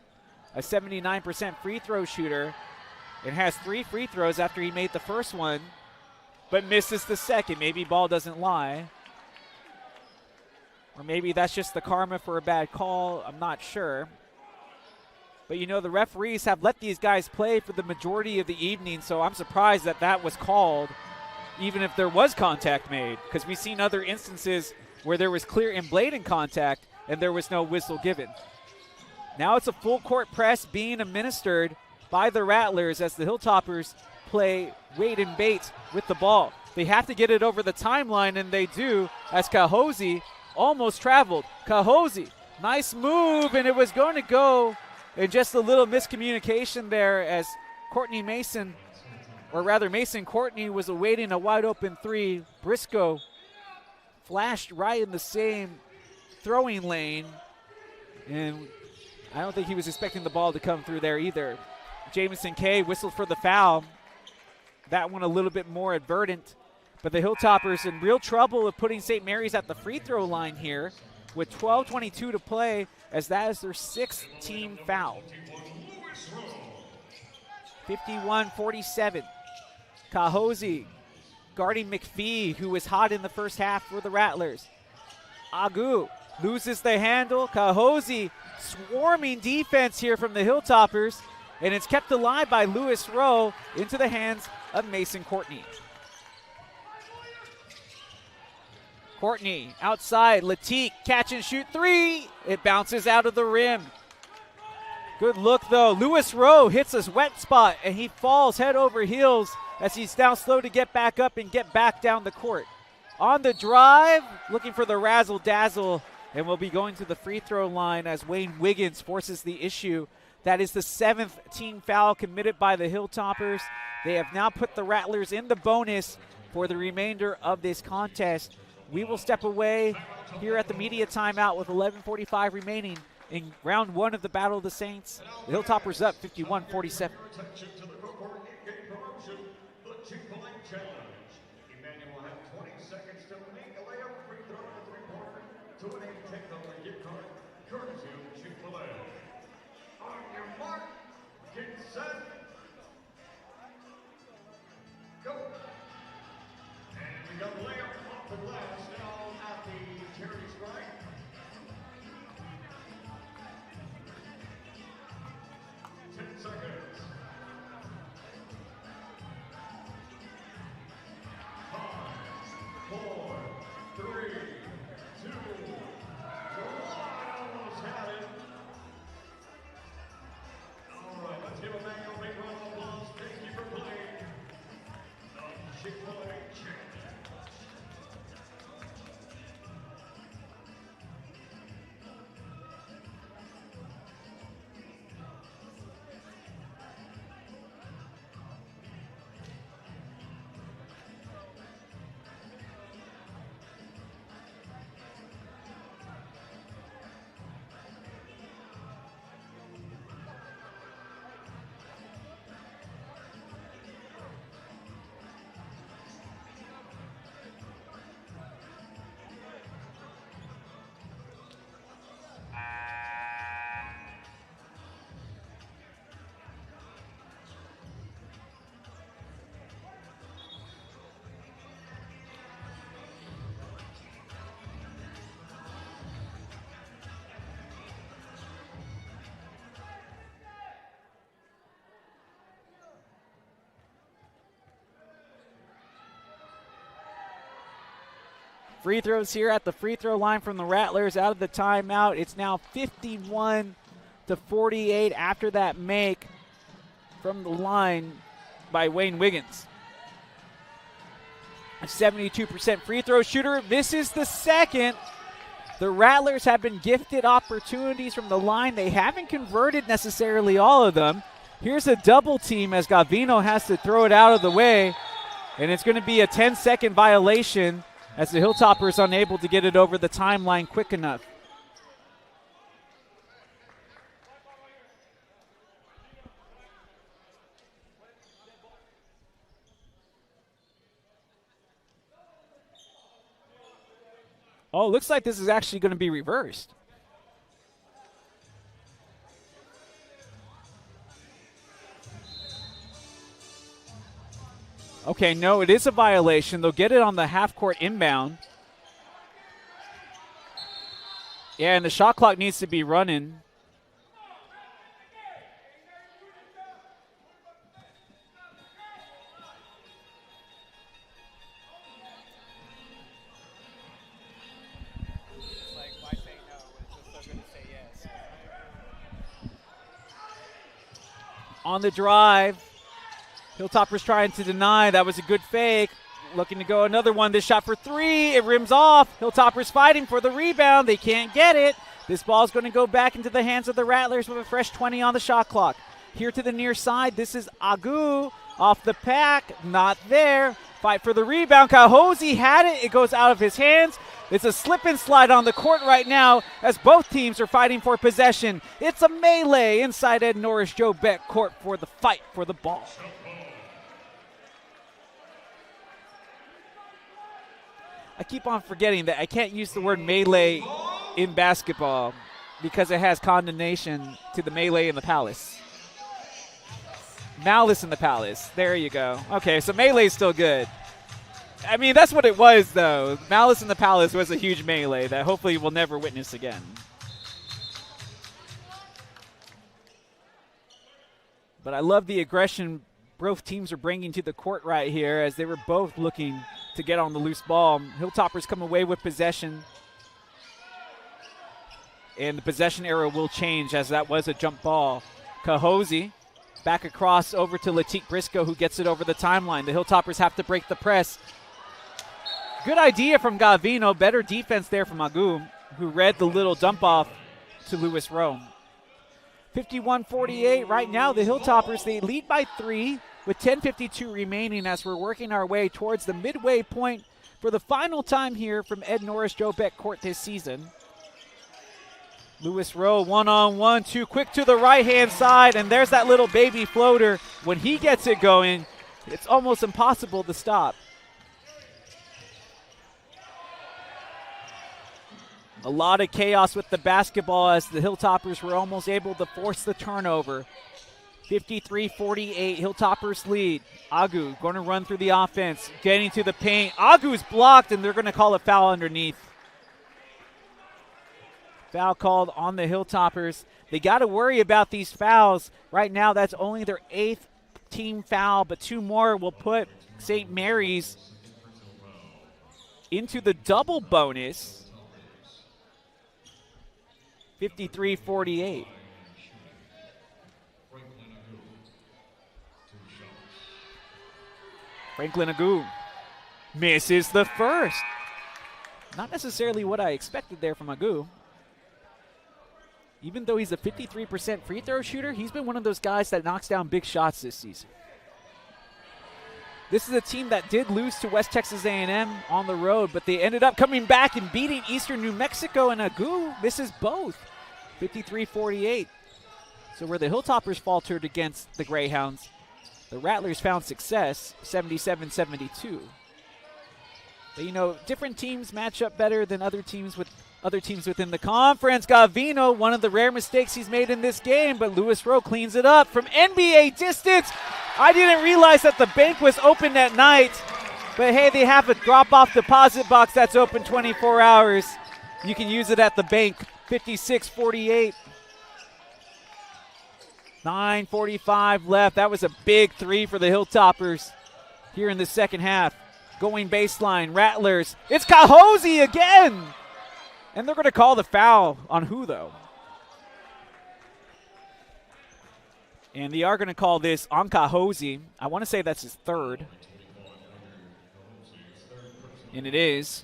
A 79% free throw shooter, and has 3 free throws after he made the first one, but misses the second. Maybe ball doesn't lie. Or maybe that's just the karma for a bad call. I'm not sure. But, you know, the referees have let these guys play for the majority of the evening, so I'm surprised that that was called, even if there was contact made, because we've seen other instances where there was clear and blatant contact and there was no whistle given. Now it's a full court press being administered by the Rattlers as the Hilltoppers play Wade and Bates with the ball. They have to get it over the timeline, and they do, as Kahosi almost traveled. Kahosi, nice move, and it was going to go, and just a little miscommunication there as Mason Courtney was awaiting a wide open 3. Briscoe flashed right in the same throwing lane, and I don't think he was expecting the ball to come through there either. Jamison Kay whistled for the foul. That one a little bit more advertent. But the Hilltoppers in real trouble of putting St. Mary's at the free throw line here with 12:22 to play, as that is their 6th team foul. 51-47. Kahosi guarding McPhee, who was hot in the first half for the Rattlers. Agu loses the handle. Kahosi swarming defense here from the Hilltoppers, and it's kept alive by Lewis Rowe into the hands of Mason Courtney. Courtney outside, Latique, catch and shoot 3. It bounces out of the rim. Good look though. Lewis Rowe hits his wet spot, and he falls head over heels as he's now slow to get back up and get back down the court. On the drive, looking for the razzle dazzle, and will be going to the free throw line as Wayne Wiggins forces the issue. That is the 7th team foul committed by the Hilltoppers. They have now put the Rattlers in the bonus for the remainder of this contest. We will step away here at the media timeout with 11:45 remaining in round 1 of the Battle of the Saints. The Hilltoppers up 51-47. Attention to the Cohort in-game promotion, the Chick-fil-A Challenge. Emmanuel will have 20 seconds to make a layup, free throw, or three-pointer to an $8 gift card, courtesy of Chick-fil-A. On your mark, get set, go. And we got layup off the glass now at the charity strike. 10 seconds. 5, 4, 3, 2, 1. Almost had it. All right, let's give Emmanuel a big round of applause. Thank you for playing the Chick-fil-A Challenge. Free throws here at the free throw line from the Rattlers out of the timeout. It's now 51-48 after that make from the line by Wayne Wiggins. A 72% free throw shooter misses the second. The Rattlers have been gifted opportunities from the line. They haven't converted necessarily all of them. Here's a double team as Gavino has to throw it out of the way, and it's going to be a 10-second violation as the Hilltoppers unable to get it over the timeline quick enough. Oh, looks like this is actually going to be reversed. Okay, no, it is a violation. They'll get it on the half-court inbound. Yeah, and the shot clock needs to be running. On the drive, Hilltoppers trying to deny. That was a good fake. Looking to go another one. This shot for three. It rims off. Hilltoppers fighting for the rebound. They can't get it. This ball is going to go back into the hands of the Rattlers with a fresh 20 on the shot clock. Here to the near side. This is Agu off the pack. Not there. Fight for the rebound. Kahosi had it. It goes out of his hands. It's a slip and slide on the court right now as both teams are fighting for possession. It's a melee inside Ed Norris Joe Beck court for the fight for the ball. I keep on forgetting that I can't use the word melee in basketball because it has condemnation to the melee in the palace. Malice in the palace. There you go. Okay, so melee is still good. I mean, that's what it was, though. Malice in the Palace was a huge melee that hopefully we'll never witness again. But I love the aggression both teams are bringing to the court right here as they were both looking to get on the loose ball. Hilltoppers come away with possession. And the possession era will change as that was a jump ball. Kahosi back across over to Latique Briscoe, who gets it over the timeline. The Hilltoppers have to break the press. Good idea from Gavino. Better defense there from Agu, who read the little dump off to Lewis Rowe. 51-48. Right now, the Hilltoppers, they lead by 3 with 10:52 remaining as we're working our way towards the midway point for the final time here from Ed Norris Joe Beck Court this season. Lewis Rowe one-on-one, too quick to the right-hand side, and there's that little baby floater. When he gets it going, it's almost impossible to stop. A lot of chaos with the basketball as the Hilltoppers were almost able to force the turnover. 53-48, Hilltoppers lead. Agu going to run through the offense, getting to the paint. Agu's blocked, and they're going to call a foul underneath. Foul called on the Hilltoppers. They got to worry about these fouls. Right now, that's only their 8th team foul, but 2 more will put St. Mary's into the double bonus. 53-48. Franklin Agu misses the first. Not necessarily what I expected there from Agu. Even though he's a 53% free throw shooter, he's been one of those guys that knocks down big shots this season. This is a team that did lose to West Texas A&M on the road, but they ended up coming back and beating Eastern New Mexico, and Agu misses both. 53-48. So where the Hilltoppers faltered against the Greyhounds, the Rattlers found success, 77-72. But, you know, different teams match up better than other teams within the conference. Gavino, one of the rare mistakes he's made in this game, but Lewis Rowe cleans it up from NBA distance. I didn't realize that the bank was open that night, but hey, they have a drop-off deposit box that's open 24 hours. You can use it at the bank. 56-48. 9:45 left. That was a big 3 for the Hilltoppers here in the second half. Going baseline, Rattlers. It's Kahosi again! And they're going to call the foul on who, though? And they are going to call this on Kahosi. I want to say that's his 3rd. And it is.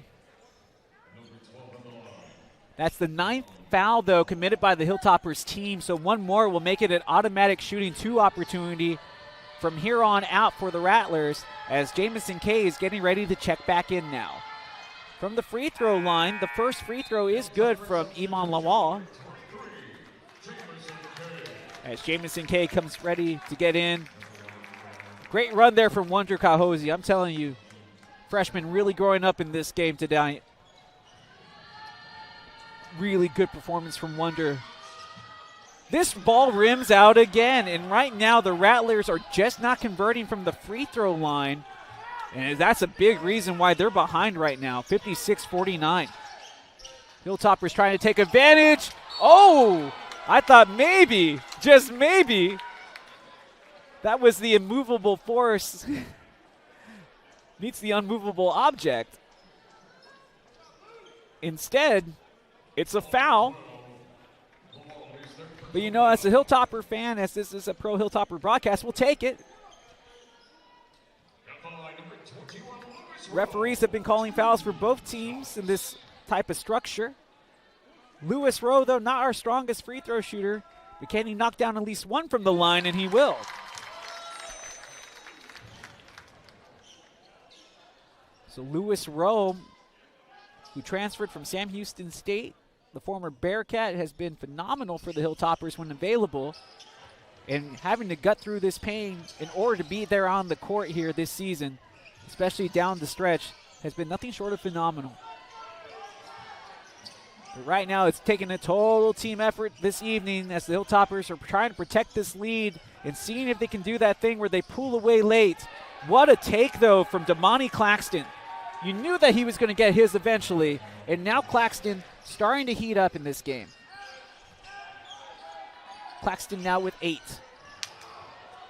That's the 9th foul, though, committed by the Hilltoppers team. So 1 more will make it an automatic shooting 2 opportunity from here on out for the Rattlers as Jamison Kay is getting ready to check back in now. From the free throw line, the first free throw is good from Iman Lawal. As Jamison Kay comes ready to get in. Great run there from Wonder Kahosi. I'm telling you, freshman really growing up in this game today. Really good performance from Wonder. This ball rims out again, and right now the Rattlers are just not converting from the free throw line. And that's a big reason why they're behind right now, 56-49. Hilltoppers trying to take advantage. Oh, I thought maybe, just maybe, that was the immovable force meets the unmovable object. Instead, it's a foul. But you know, as a Hilltopper fan, as this is a pro Hilltopper broadcast, we'll take it. Referees have been calling fouls for both teams in this type of structure. Lewis Rowe, though, not our strongest free throw shooter, but can he knock down at least one from the line? And he will. So Lewis Rowe, who transferred from Sam Houston State, the former Bearcat, has been phenomenal for the Hilltoppers when available. And having to gut through this pain in order to be there on the court here this season, especially down the stretch, has been nothing short of phenomenal. But right now, it's taking a total team effort this evening as the Hilltoppers are trying to protect this lead and seeing if they can do that thing where they pull away late. What a take, though, from Damani Claxton. You knew that he was going to get his eventually, and now Claxton starting to heat up in this game. Claxton now with 8.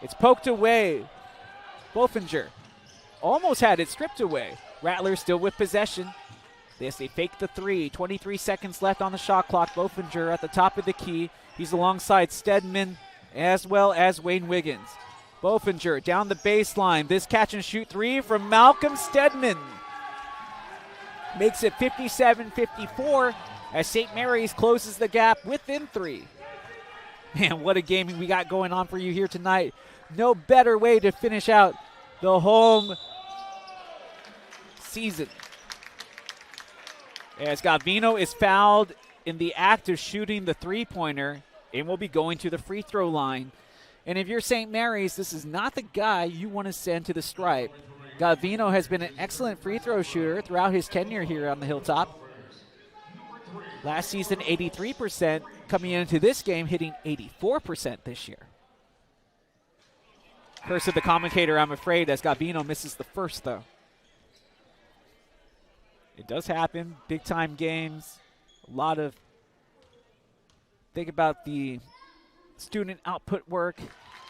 It's poked away. Bofinger almost had it stripped away. Rattler still with possession. They fake the 3. 23 seconds left on the shot clock. Bofinger at the top of the key. He's alongside Stedman as well as Wayne Wiggins. Bofinger down the baseline. This catch and shoot 3 from Malcolm Stedman. Makes it 57-54 as St. Mary's closes the gap within 3. Man, what a game we got going on for you here tonight. No better way to finish out the home season. As Gavino is fouled in the act of shooting the three-pointer and will be going to the free throw line. And if you're St. Mary's, this is not the guy you want to send to the stripe. Gavino has been an excellent free throw shooter throughout his tenure here on the Hilltop. Last season, 83%. Coming into this game, hitting 84% this year. Curse of the commentator, I'm afraid, as Gavino misses the first, though. It does happen. Big-time games. A lot of... Think about the student output work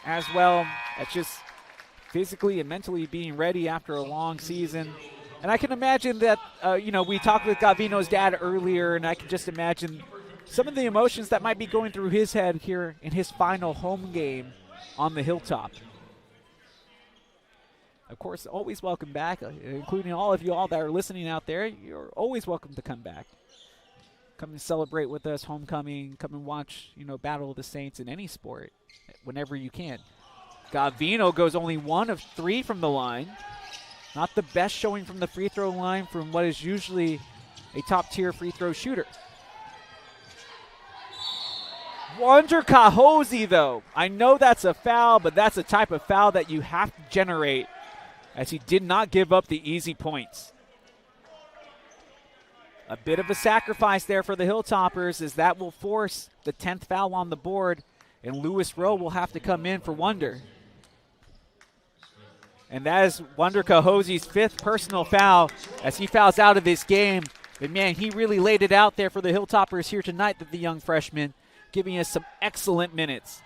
as well. That's just physically and mentally being ready after a long season. And I can imagine that, we talked with Gavino's dad earlier, and I can just imagine some of the emotions that might be going through his head here in his final home game on the Hilltop. Of course, always welcome back, including all of you all that are listening out there. You're always welcome to come back. Come and celebrate with us, homecoming. Come and watch, Battle of the Saints in any sport whenever you can. Gavino goes only 1 of 3 from the line. Not the best showing from the free throw line from what is usually a top-tier free throw shooter. Wander Kahosi, though. I know that's a foul, but that's a type of foul that you have to generate, as he did not give up the easy points. A bit of a sacrifice there for the Hilltoppers, as that will force the 10th foul on the board, and Lewis Rowe will have to come in for Wander. And that is Wander Kahosi's 5th personal foul as he fouls out of this game. But, man, he really laid it out there for the Hilltoppers here tonight, the young freshman, giving us some excellent minutes.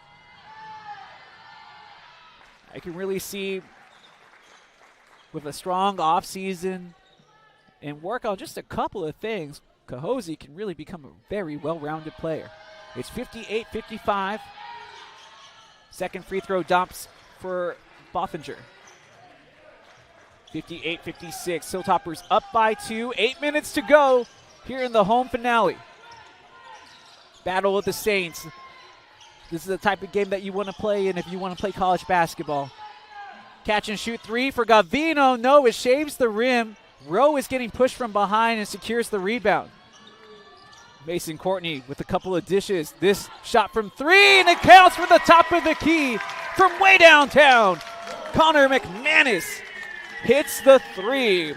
I can really see with a strong offseason and work on just a couple of things, Kahosi can really become a very well-rounded player. It's 58-55. Second free throw dumps for Bofinger. 58-56. Hilltoppers up by 2. 8 minutes to go here in the home finale. Battle of the Saints. This is the type of game that you want to play in if you want to play college basketball. Catch and shoot 3 for Gavino. No, it shaves the rim. Rowe is getting pushed from behind and secures the rebound. Mason Courtney with a couple of dishes. This shot from 3, and it counts for the top of the key from way downtown. Connor McManus hits the 3.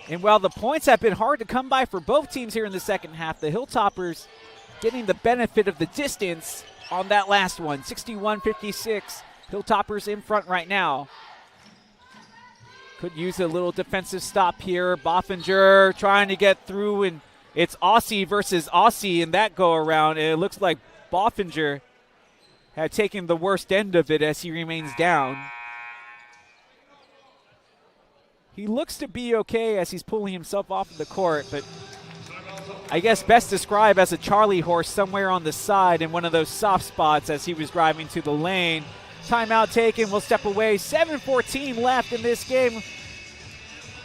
And while the points have been hard to come by for both teams here in the second half, the Hilltoppers getting the benefit of the distance on that last one. 61-56 Hilltoppers in front right now. Could use a little defensive stop here. Boffinger trying to get through, and it's Aussie versus Aussie in that go-around. And it looks like Boffinger had taken the worst end of it as he remains down. He looks to be okay as he's pulling himself off of the court, but I guess best described as a Charlie horse somewhere on the side in one of those soft spots as he was driving to the lane. Timeout taken. We'll step away. 7:14 left in this game.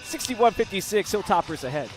61-56. Hilltoppers ahead.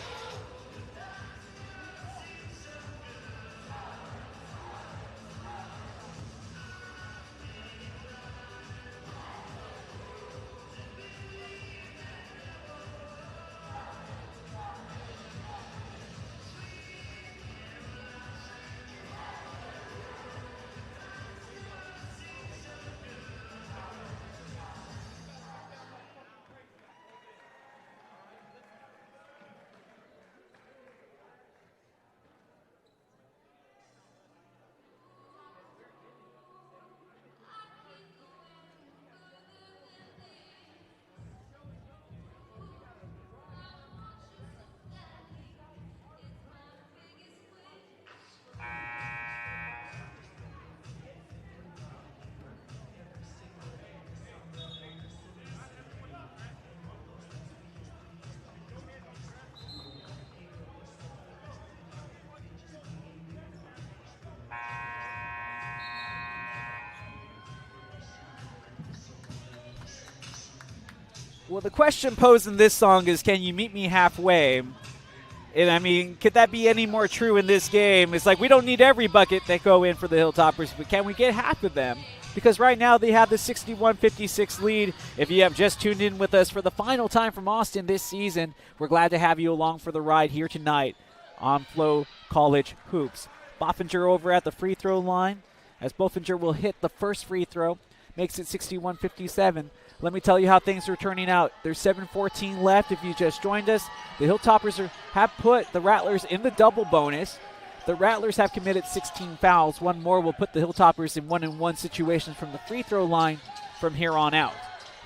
Well, the question posed in this song is, can you meet me halfway? And, I mean, could that be any more true in this game? It's like we don't need every bucket that go in for the Hilltoppers, but can we get half of them? Because right now they have the 61-56 lead. If you have just tuned in with us for the final time from Austin this season, we're glad to have you along for the ride here tonight on Flo College Hoops. Boffinger over at the free throw line, as Boffinger will hit the first free throw, makes it 61-57. Let me tell you how things are turning out. There's 7:14 left. If you just joined us, the Hilltoppers have put the Rattlers in the double bonus. The Rattlers have committed 16 fouls. One more will put the Hilltoppers in 1-on-1 situations from the free throw line from here on out.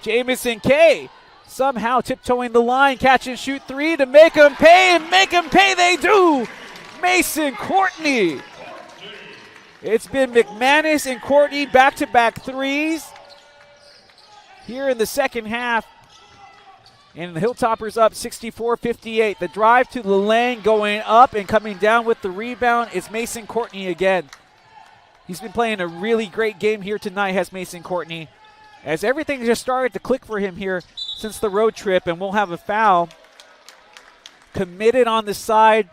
Jamison K somehow tiptoeing the line, catch and shoot three to make them pay, and make them pay they do. Mason Courtney. It's been McManus and Courtney back-to-back threes here in the second half. And the Hilltoppers up 64-58. The drive to the lane going up and coming down with the rebound is Mason Courtney again. He's been playing a really great game here tonight, has Mason Courtney, as everything just started to click for him here since the road trip, and we'll have a foul committed on the side.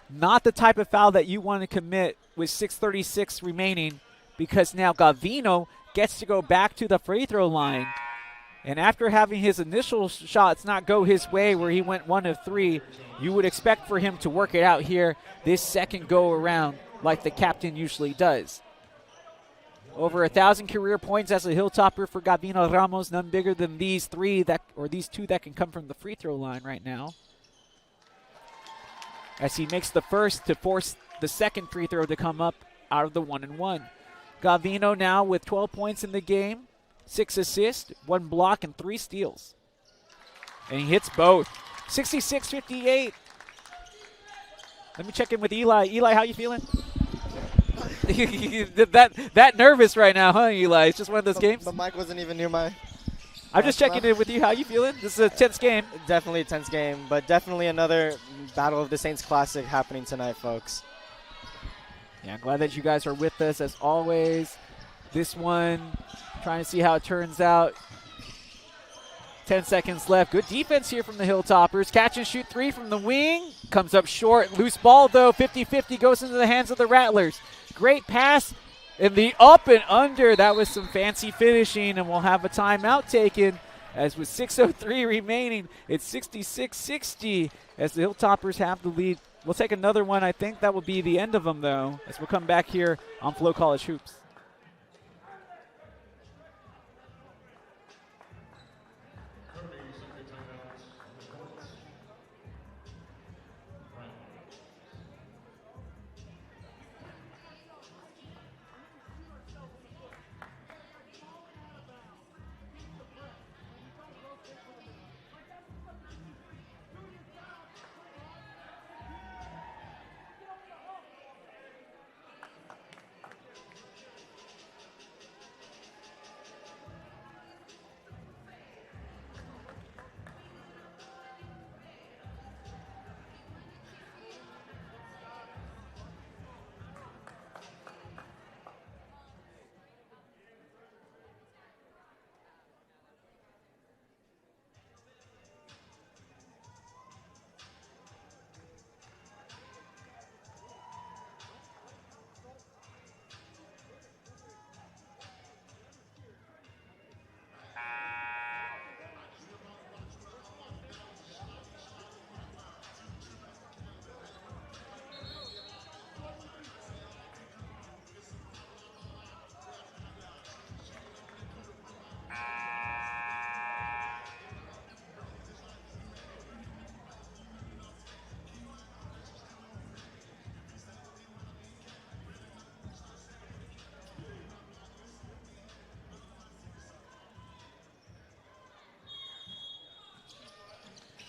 Not the type of foul that you want to commit with 6:36 remaining, because now Gavino gets to go back to the free throw line. And after having his initial shots not go his way, where he went 1 of 3, you would expect for him to work it out here this second go around like the captain usually does. Over 1,000 career points as a Hilltopper for Gavino Ramos, none bigger than these two that can come from the free throw line right now. As he makes the first to force the second free throw to come up out of the 1-and-1. Gavino now with 12 points in the game, 6 assists, 1 block, and 3 steals. And he hits both. 66-58. Let me check in with Eli. Eli, how you feeling? that nervous right now, huh, Eli? It's just one of those games? The mic wasn't even near my... I'm just checking in with you. How you feeling? This is a tense game. Definitely a tense game, but definitely another Battle of the Saints Classic happening tonight, folks. Yeah, I'm glad that you guys are with us as always. This one, trying to see how it turns out. 10 seconds left. Good defense here from the Hilltoppers. Catch and shoot 3 from the wing. Comes up short. Loose ball, though. 50-50 goes into the hands of the Rattlers. Great pass in the up and under. That was some fancy finishing, and we'll have a timeout taken. As with 6:03 remaining, it's 66-60 as the Hilltoppers have the lead. We'll take another one. I think that will be the end of them, though, as we'll come back here on Flo College Hoops.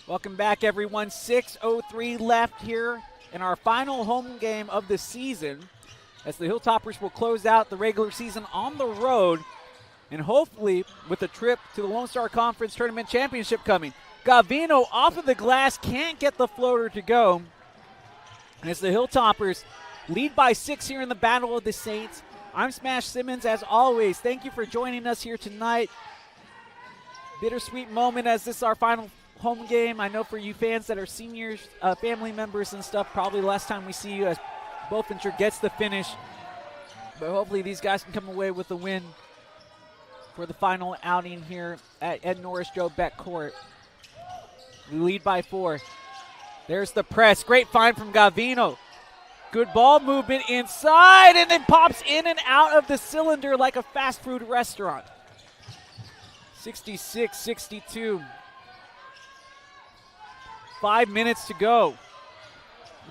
Welcome back, everyone. 6:03 left here in our final home game of the season as the Hilltoppers will close out the regular season on the road and hopefully with a trip to the Lone Star Conference Tournament Championship coming. Gavino off of the glass, can't get the floater to go. And as the Hilltoppers lead by 6 here in the Battle of the Saints, I'm Smash Simmons as always. Thank you for joining us here tonight. Bittersweet moment as this is our final home game. I know for you fans that are seniors, family members and stuff, probably the last time we see you as Bofinger gets the finish. But hopefully these guys can come away with a win for the final outing here at Ed Norris Joe Beck Court. We lead by 4. There's the press. Great find from Gavino. Good ball movement inside and then pops in and out of the cylinder like a fast food restaurant. 66-62. 5 minutes to go.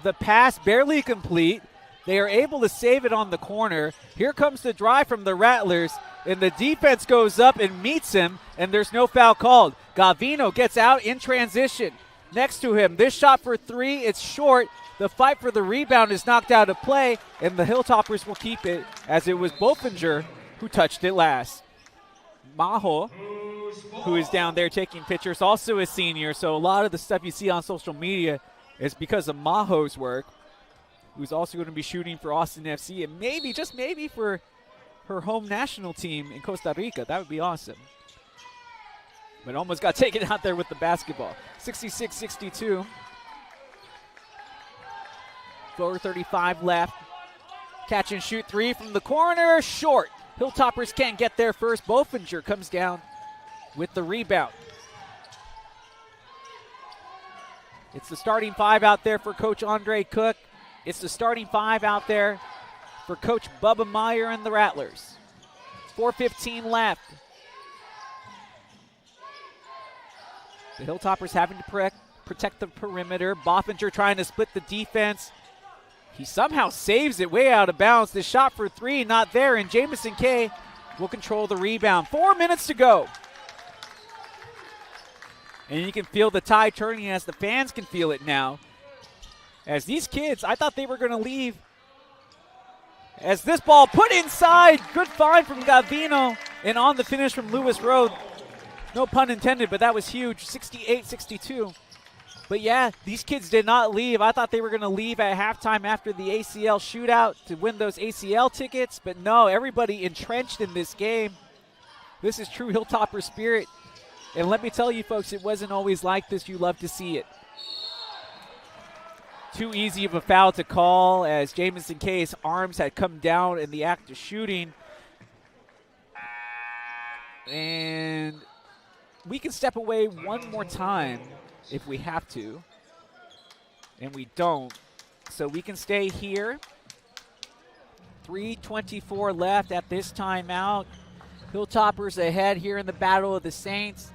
The pass barely complete. They are able to save it on the corner. Here comes the drive from the Rattlers, and the defense goes up and meets him, and there's no foul called. Gavino gets out in transition. Next to him, this shot for 3, it's short. The fight for the rebound is knocked out of play, and the Hilltoppers will keep it as it was Bofinger who touched it last. Maho, who is down there taking pictures, also a senior, so a lot of the stuff you see on social media is because of Maho's work, who's also going to be shooting for Austin FC and maybe, just maybe, for her home national team in Costa Rica. That would be awesome. But almost got taken out there with the basketball. 66-62. 4:35 left. Catch and shoot 3 from the corner, short. Hilltoppers can't get there first. Bofinger comes down with the rebound. It's the starting 5 out there for Coach Andre Cook. It's the starting 5 out there for Coach Bubba Meyer and the Rattlers. 4:15 left. The Hilltoppers having to protect the perimeter. Bofinger trying to split the defense. He somehow saves it way out of bounds. The shot for 3, not there, and Jamison K will control the rebound. 4 minutes to go. And you can feel the tide turning as the fans can feel it now. As these kids, I thought they were going to leave. As this ball put inside. Good find from Gavino. And on the finish from Lewis Road. No pun intended, but that was huge. 68-62. But yeah, these kids did not leave. I thought they were going to leave at halftime after the ACL shootout to win those ACL tickets. But no, everybody entrenched in this game. This is true Hilltopper spirit. And let me tell you, folks, it wasn't always like this. You love to see it. Too easy of a foul to call as Jamison K's arms had come down in the act of shooting. And we can step away one more time if we have to. And we don't. So we can stay here. 3:24 left at this timeout. Hilltoppers ahead here in the Battle of the Saints.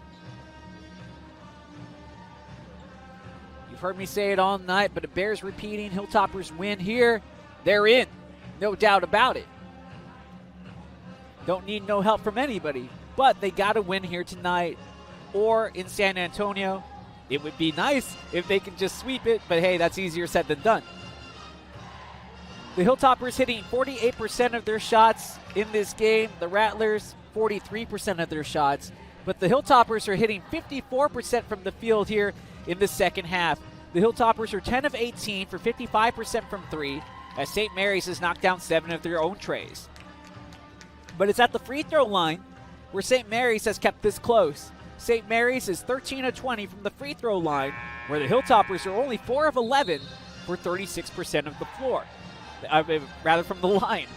You've heard me say it all night, but it bears repeating. Hilltoppers win here. They're in. No doubt about it. Don't need no help from anybody. But they got to win here tonight or in San Antonio. It would be nice if they can just sweep it, but hey, that's easier said than done. The Hilltoppers hitting 48% of their shots in this game. The Rattlers, 43% of their shots. But the Hilltoppers are hitting 54% from the field here in the second half. The Hilltoppers are 10 of 18 for 55% from 3, as St. Mary's has knocked down 7 of their own trays. But it's at the free throw line where St. Mary's has kept this close. St. Mary's is 13 of 20 from the free throw line, where the Hilltoppers are only 4 of 11 for 36% of the floor. Rather from the line.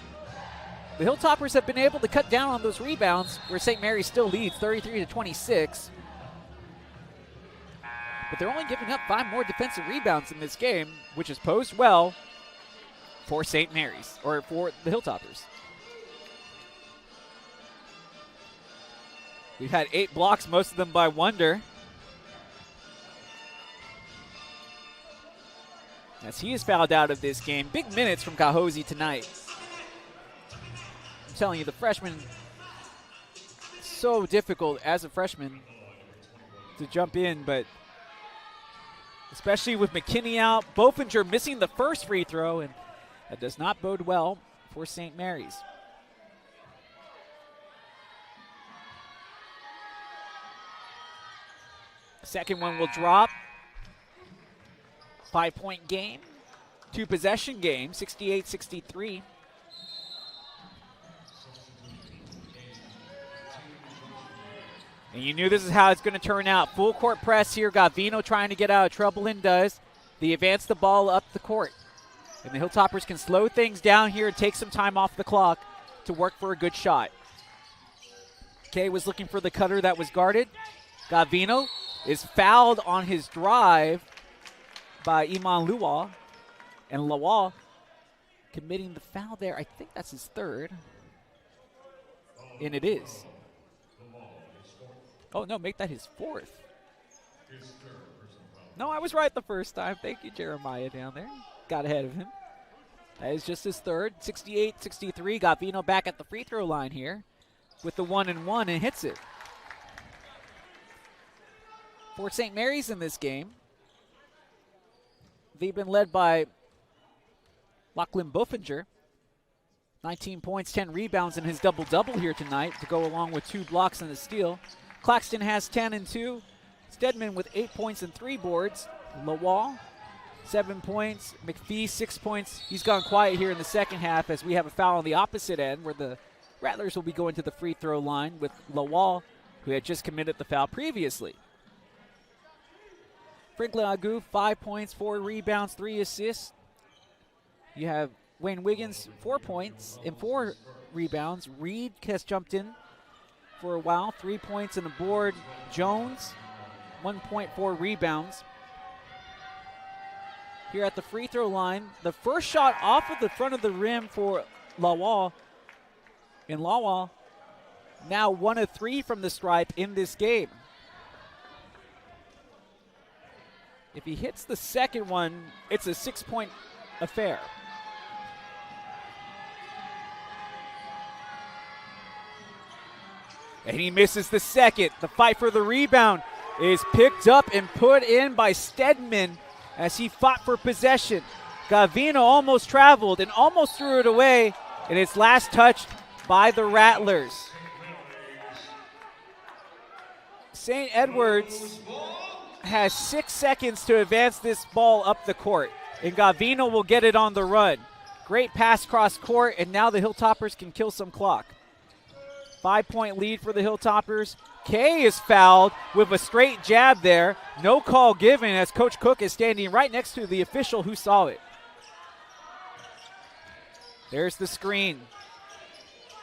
The Hilltoppers have been able to cut down on those rebounds, where St. Mary's still leads 33-26. But they're only giving up 5 more defensive rebounds in this game, which is posed well for St. Mary's, or for the Hilltoppers. We've had 8 blocks, most of them by Wonder. As he is fouled out of this game. Big minutes from Kahosi tonight. I'm telling you, the freshman, so difficult as a freshman to jump in, but especially with McKinney out. Bofinger missing the first free throw, and that does not bode well for St. Mary's. Second one will drop. 5-point game. 2-possession game, 68-63. And you knew this is how it's going to turn out. Full court press here. Gavino trying to get out of trouble and does. They advance the ball up the court. And the Hilltoppers can slow things down here and take some time off the clock to work for a good shot. Kay was looking for the cutter that was guarded. Gavino is fouled on his drive by Iman Luwa. And Lawal committing the foul there. I think that's his third. And it is. Oh, no, make that his fourth. No, I was right the first time. Thank you, Jeremiah, down there. Got ahead of him. That is just his third. 68-63. Gavino back at the free throw line here with the 1-and-1 and hits it. For St. Mary's in this game, they've been led by Lachlan Bofinger. 19 points, 10 rebounds in his double-double here tonight to go along with 2 blocks and a steal. Claxton has 10 and 2. Stedman with 8 points and 3 boards. Lawal, 7 points. McPhee, 6 points. He's gone quiet here in the second half as we have a foul on the opposite end where the Rattlers will be going to the free throw line with Lawal, who had just committed the foul previously. Franklin Agu, 5 points, 4 rebounds, 3 assists. You have Wayne Wiggins, 4 points and 4 rebounds. Reed has jumped in for a while, 3 points and a board. Jones, 1.4 rebounds. Here at the free throw line, the first shot off of the front of the rim for Lawal. And Lawal now 1 of 3 from the stripe in this game. If he hits the second one, it's a 6-point affair. And he misses the second. The fight for the rebound is picked up and put in by Stedman as he fought for possession. Gavino almost traveled and almost threw it away, and it's last touched by the Rattlers. St. Edwards has 6 seconds to advance this ball up the court, and Gavino will get it on the run. Great pass cross court, and now the Hilltoppers can kill some clock. 5-point lead for the Hilltoppers. Kay is fouled with a straight jab there. No call given as Coach Cook is standing right next to the official who saw it. There's the screen.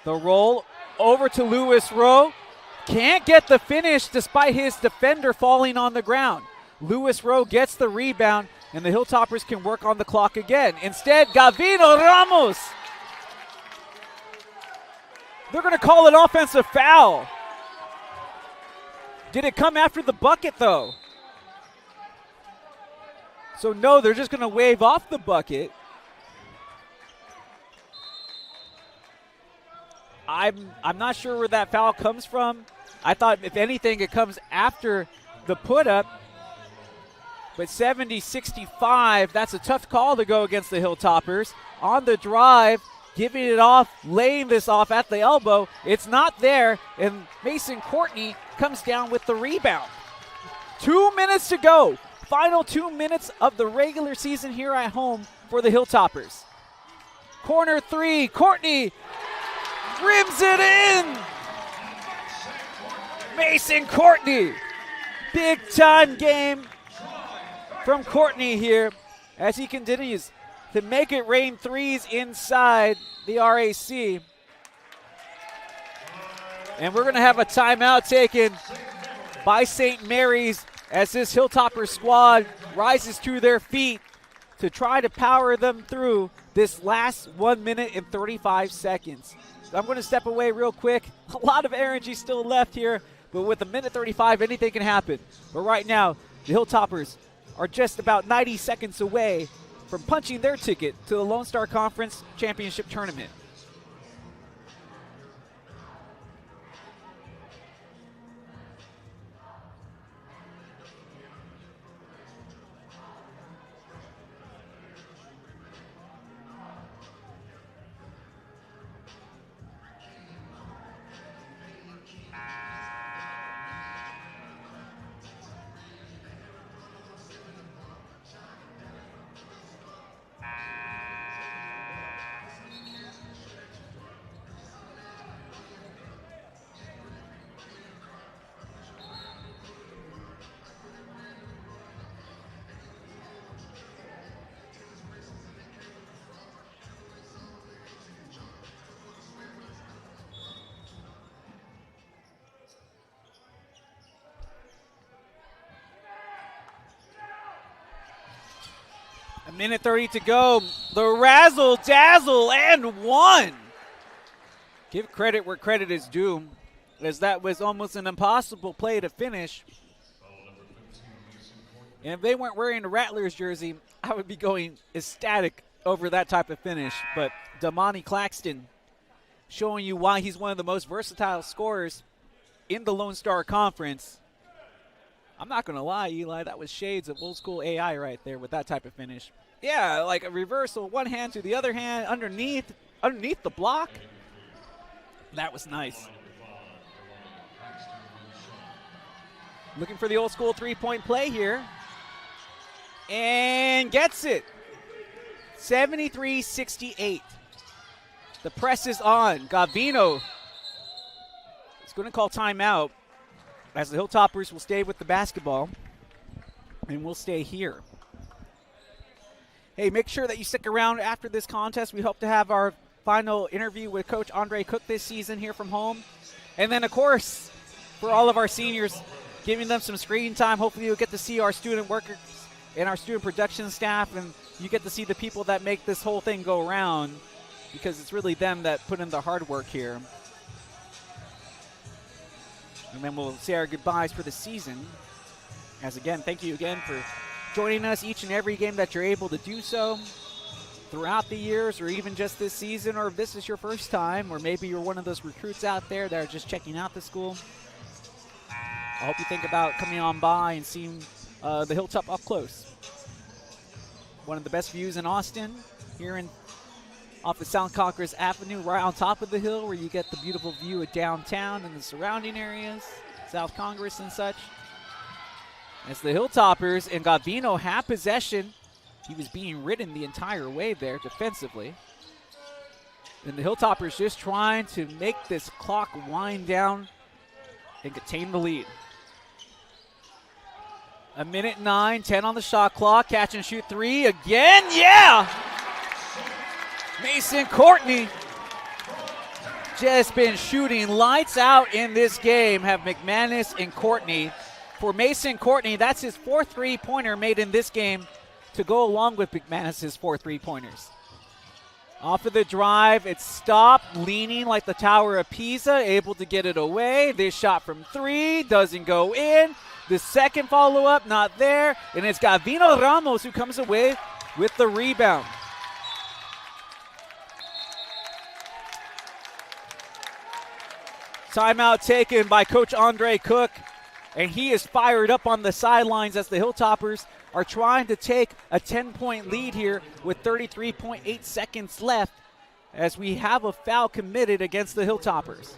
The roll over to Lewis Rowe. Can't get the finish despite his defender falling on the ground. Lewis Rowe gets the rebound, and the Hilltoppers can work on the clock again. Instead, Gavino Ramos. They're going to call an offensive foul. Did it come after the bucket, though? So, no, they're just going to wave off the bucket. I'm not sure where that foul comes from. I thought, if anything, it comes after the put-up. But 70-65, that's a tough call to go against the Hilltoppers. On the drive, giving it off, laying this off at the elbow. It's not there, and Mason Courtney comes down with the rebound. 2 minutes to go. Final 2 minutes of the regular season here at home for the Hilltoppers. Corner 3, Courtney rims it in. Mason Courtney. Big time game from Courtney here as he continues to make it rain threes inside the RAC. And we're going to have a timeout taken by St. Mary's as this Hilltopper squad rises to their feet to try to power them through this last 1 minute and 35 seconds. So I'm going to step away real quick. A lot of energy still left here, but with a minute 35, anything can happen. But right now, the Hilltoppers are just about 90 seconds away from punching their ticket to the Lone Star Conference Championship Tournament. A minute 30 to go. The razzle dazzle and one. Give credit where credit is due, as that was almost an impossible play to finish. And if they weren't wearing a Rattlers jersey, I would be going ecstatic over that type of finish. But Damani Claxton showing you why he's one of the most versatile scorers in the Lone Star Conference. I'm not going to lie, Eli, that was shades of old school AI right there with that type of finish. Yeah, like a reversal, one hand to the other hand, underneath the block. That was nice. Looking for the old school three-point play here. And gets it. 73-68. The press is on. Gavino is going to call timeout, as the Hilltoppers will stay with the basketball, and we'll stay here. Hey, make sure that you stick around after this contest. We hope to have our final interview with Coach Andre Cook this season here from home. And then, of course, for all of our seniors, giving them some screen time. Hopefully you'll get to see our student workers and our student production staff, and you get to see the people that make this whole thing go around, because it's really them that put in the hard work here. And then we'll say our goodbyes for the season. As again, thank you again for joining us each and every game that you're able to do so throughout the years, or even just this season, or if this is your first time, or maybe you're one of those recruits out there that are just checking out the school. I hope you think about coming on by and seeing the Hilltop up close. One of the best views in Austin, here off the South Congress Avenue, right on top of the hill, where you get the beautiful view of downtown and the surrounding areas, South Congress and such. As the Hilltoppers and Gavino have possession, he was being ridden the entire way there defensively. And the Hilltoppers just trying to make this clock wind down and contain the lead. A minute 9, 10 on the shot clock. Catch and shoot three again. Yeah! Mason Courtney just been shooting lights out in this game. Have McManus and Courtney. For Mason Courtney, that's his fourth three-pointer made in this game to go along with McManus' 4 3-pointers. Off of the drive, it's stopped, leaning like the Tower of Pisa, able to get it away. This shot from 3 doesn't go in. The second follow-up, not there. And it's Gavino Ramos who comes away with the rebound. Timeout taken by Coach Andre Cook. And he is fired up on the sidelines as the Hilltoppers are trying to take a 10-point lead here with 33.8 seconds left, as we have a foul committed against the Hilltoppers.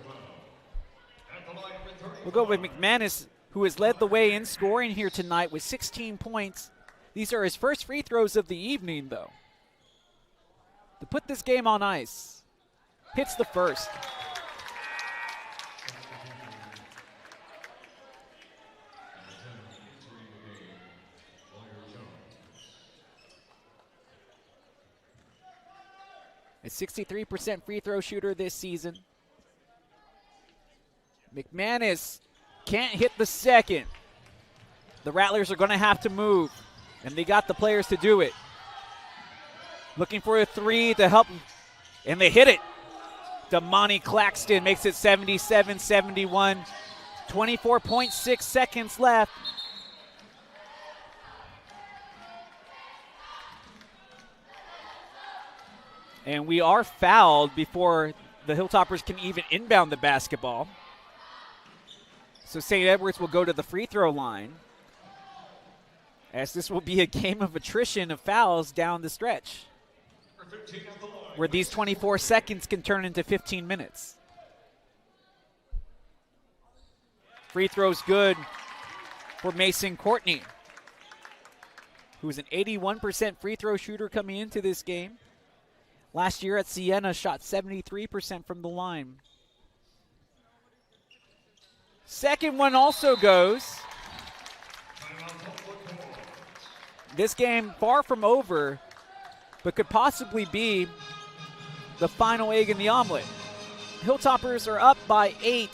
We'll go with McManus, who has led the way in scoring here tonight with 16 points. These are his first free throws of the evening, though. To put this game on ice, hits the first. A 63% free throw shooter this season. McManus can't hit the second. The Rattlers are going to have to move, and they got the players to do it. Looking for a 3 to help, and they hit it. Damani Claxton makes it 77-71. 24.6 seconds left. And we are fouled before the Hilltoppers can even inbound the basketball. So St. Edwards will go to the free throw line, as this will be a game of attrition of fouls down the stretch, where these 24 seconds can turn into 15 minutes. Free throw's good for Mason Courtney, who is an 81% free throw shooter coming into this game. Last year at Siena, shot 73% from the line. Second one also goes. This game far from over, but could possibly be the final egg in the omelet. Hilltoppers are up by 8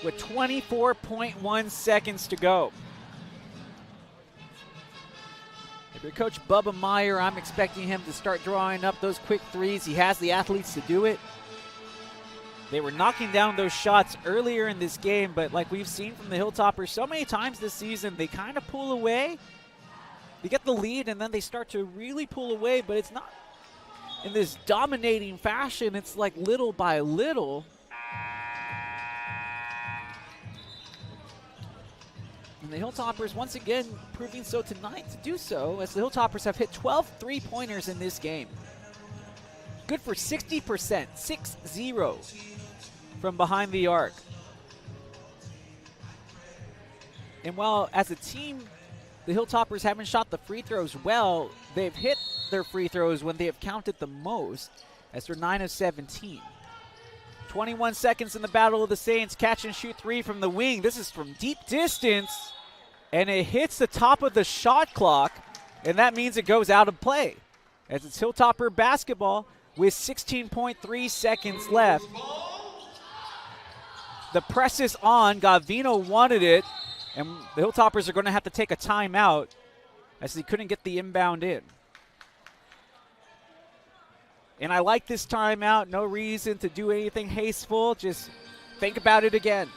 with 24.1 seconds to go. If you're Coach Bubba Meyer, I'm expecting him to start drawing up those quick threes. He has the athletes to do it. They were knocking down those shots earlier in this game, but like we've seen from the Hilltoppers so many times this season, they kind of pull away. They get the lead, and then they start to really pull away, but it's not in this dominating fashion. It's like little by little. And the Hilltoppers, once again, proving so tonight to do so, as the Hilltoppers have hit 12 three-pointers in this game. Good for 60%, 6-0 from behind the arc. And while as a team, the Hilltoppers haven't shot the free throws well, they've hit their free throws when they have counted the most, as they're 9 of 17. 21 seconds in the Battle of the Saints. Catch and shoot three from the wing. This is from deep distance, and it hits the top of the shot clock, and that means it goes out of play, as it's Hilltopper basketball with 16.3 seconds left. The press is on. Gavino wanted it, and the Hilltoppers are going to have to take a timeout as they couldn't get the inbound in. And I like this timeout. No reason to do anything hasteful. Just think about it again.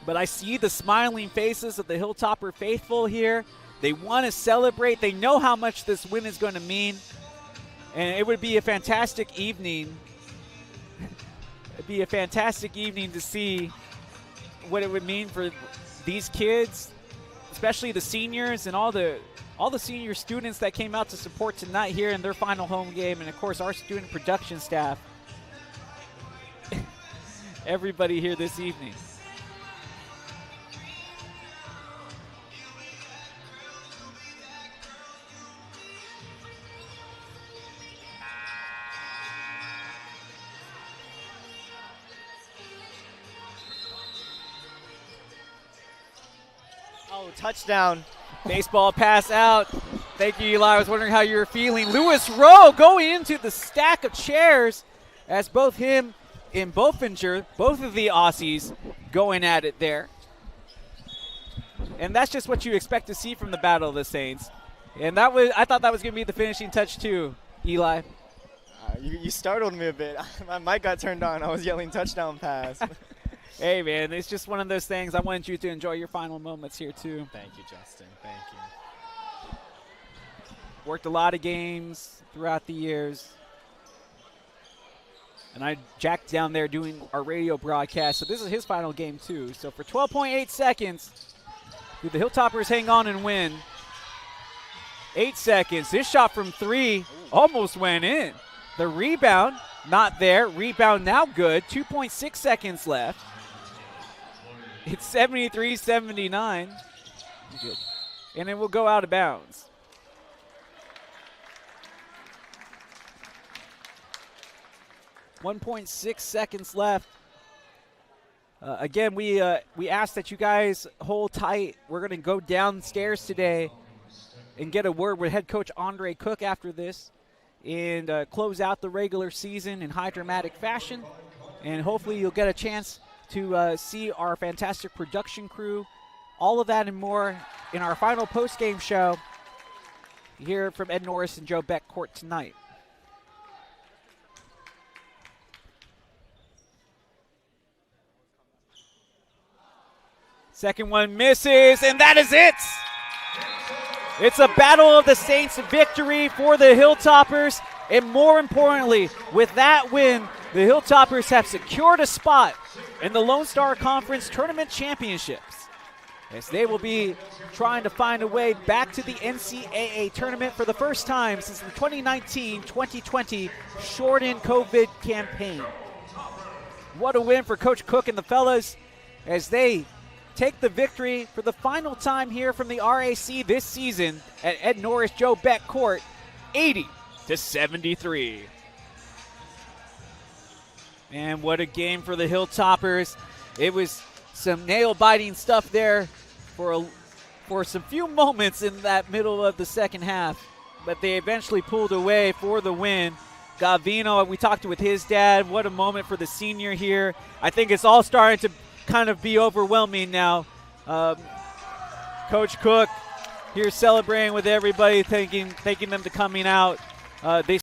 But I see the smiling faces of the Hilltopper faithful here. They want to celebrate. They know how much this win is going to mean. And it would be a fantastic evening. It'd be a fantastic evening to see what it would mean for these kids, especially the seniors and all the senior students that came out to support tonight here in their final home game, and of course our student production staff. Everybody here this evening. Oh, touchdown. Baseball pass out. Thank you, Eli. I was wondering how you were feeling. Lewis Rowe going into the stack of chairs as both him and Bofinger, both of the Aussies, going at it there. And that's just what you expect to see from the Battle of the Saints. And I thought that was going to be the finishing touch too, Eli. You startled me a bit. My mic got turned on. I was yelling touchdown pass. Hey, man, it's just one of those things. I wanted you to enjoy your final moments here, too. Thank you, Justin. Thank you. Worked a lot of games throughout the years. And I jacked down there doing our radio broadcast, so this is his final game, too. So for 12.8 seconds, do the Hilltoppers hang on and win? 8 seconds. This shot from three almost went in. The rebound, not there. Rebound now good. 2.6 seconds left. It's 73-79. And it will go out of bounds. .6 seconds left. Again, we asked that you guys hold tight. We're going to go downstairs today and get a word with head coach Andre Cook after this and close out the regular season in high dramatic fashion. And hopefully you'll get a chance to see our fantastic production crew. All of that and more in our final post-game show here from Ed Norris and Joe Beck Court tonight. Second one misses, and that is it. It's a Battle of the Saints victory for the Hilltoppers, and more importantly, with that win, the Hilltoppers have secured a spot in the Lone Star Conference Tournament Championships, as they will be trying to find a way back to the NCAA tournament for the first time since the 2019-2020 shortened COVID campaign. What a win for Coach Cook and the fellas as they take the victory for the final time here from the RAC this season at Ed Norris Joe Beck Court, 80-73. And what a game for the Hilltoppers. It was some nail-biting stuff there for some few moments in that middle of the second half, but they eventually pulled away for the win. Gavino, we talked with his dad. What a moment for the senior here. I think it's all starting to kind of be overwhelming now. Coach Cook here celebrating with everybody, thanking them to coming out. They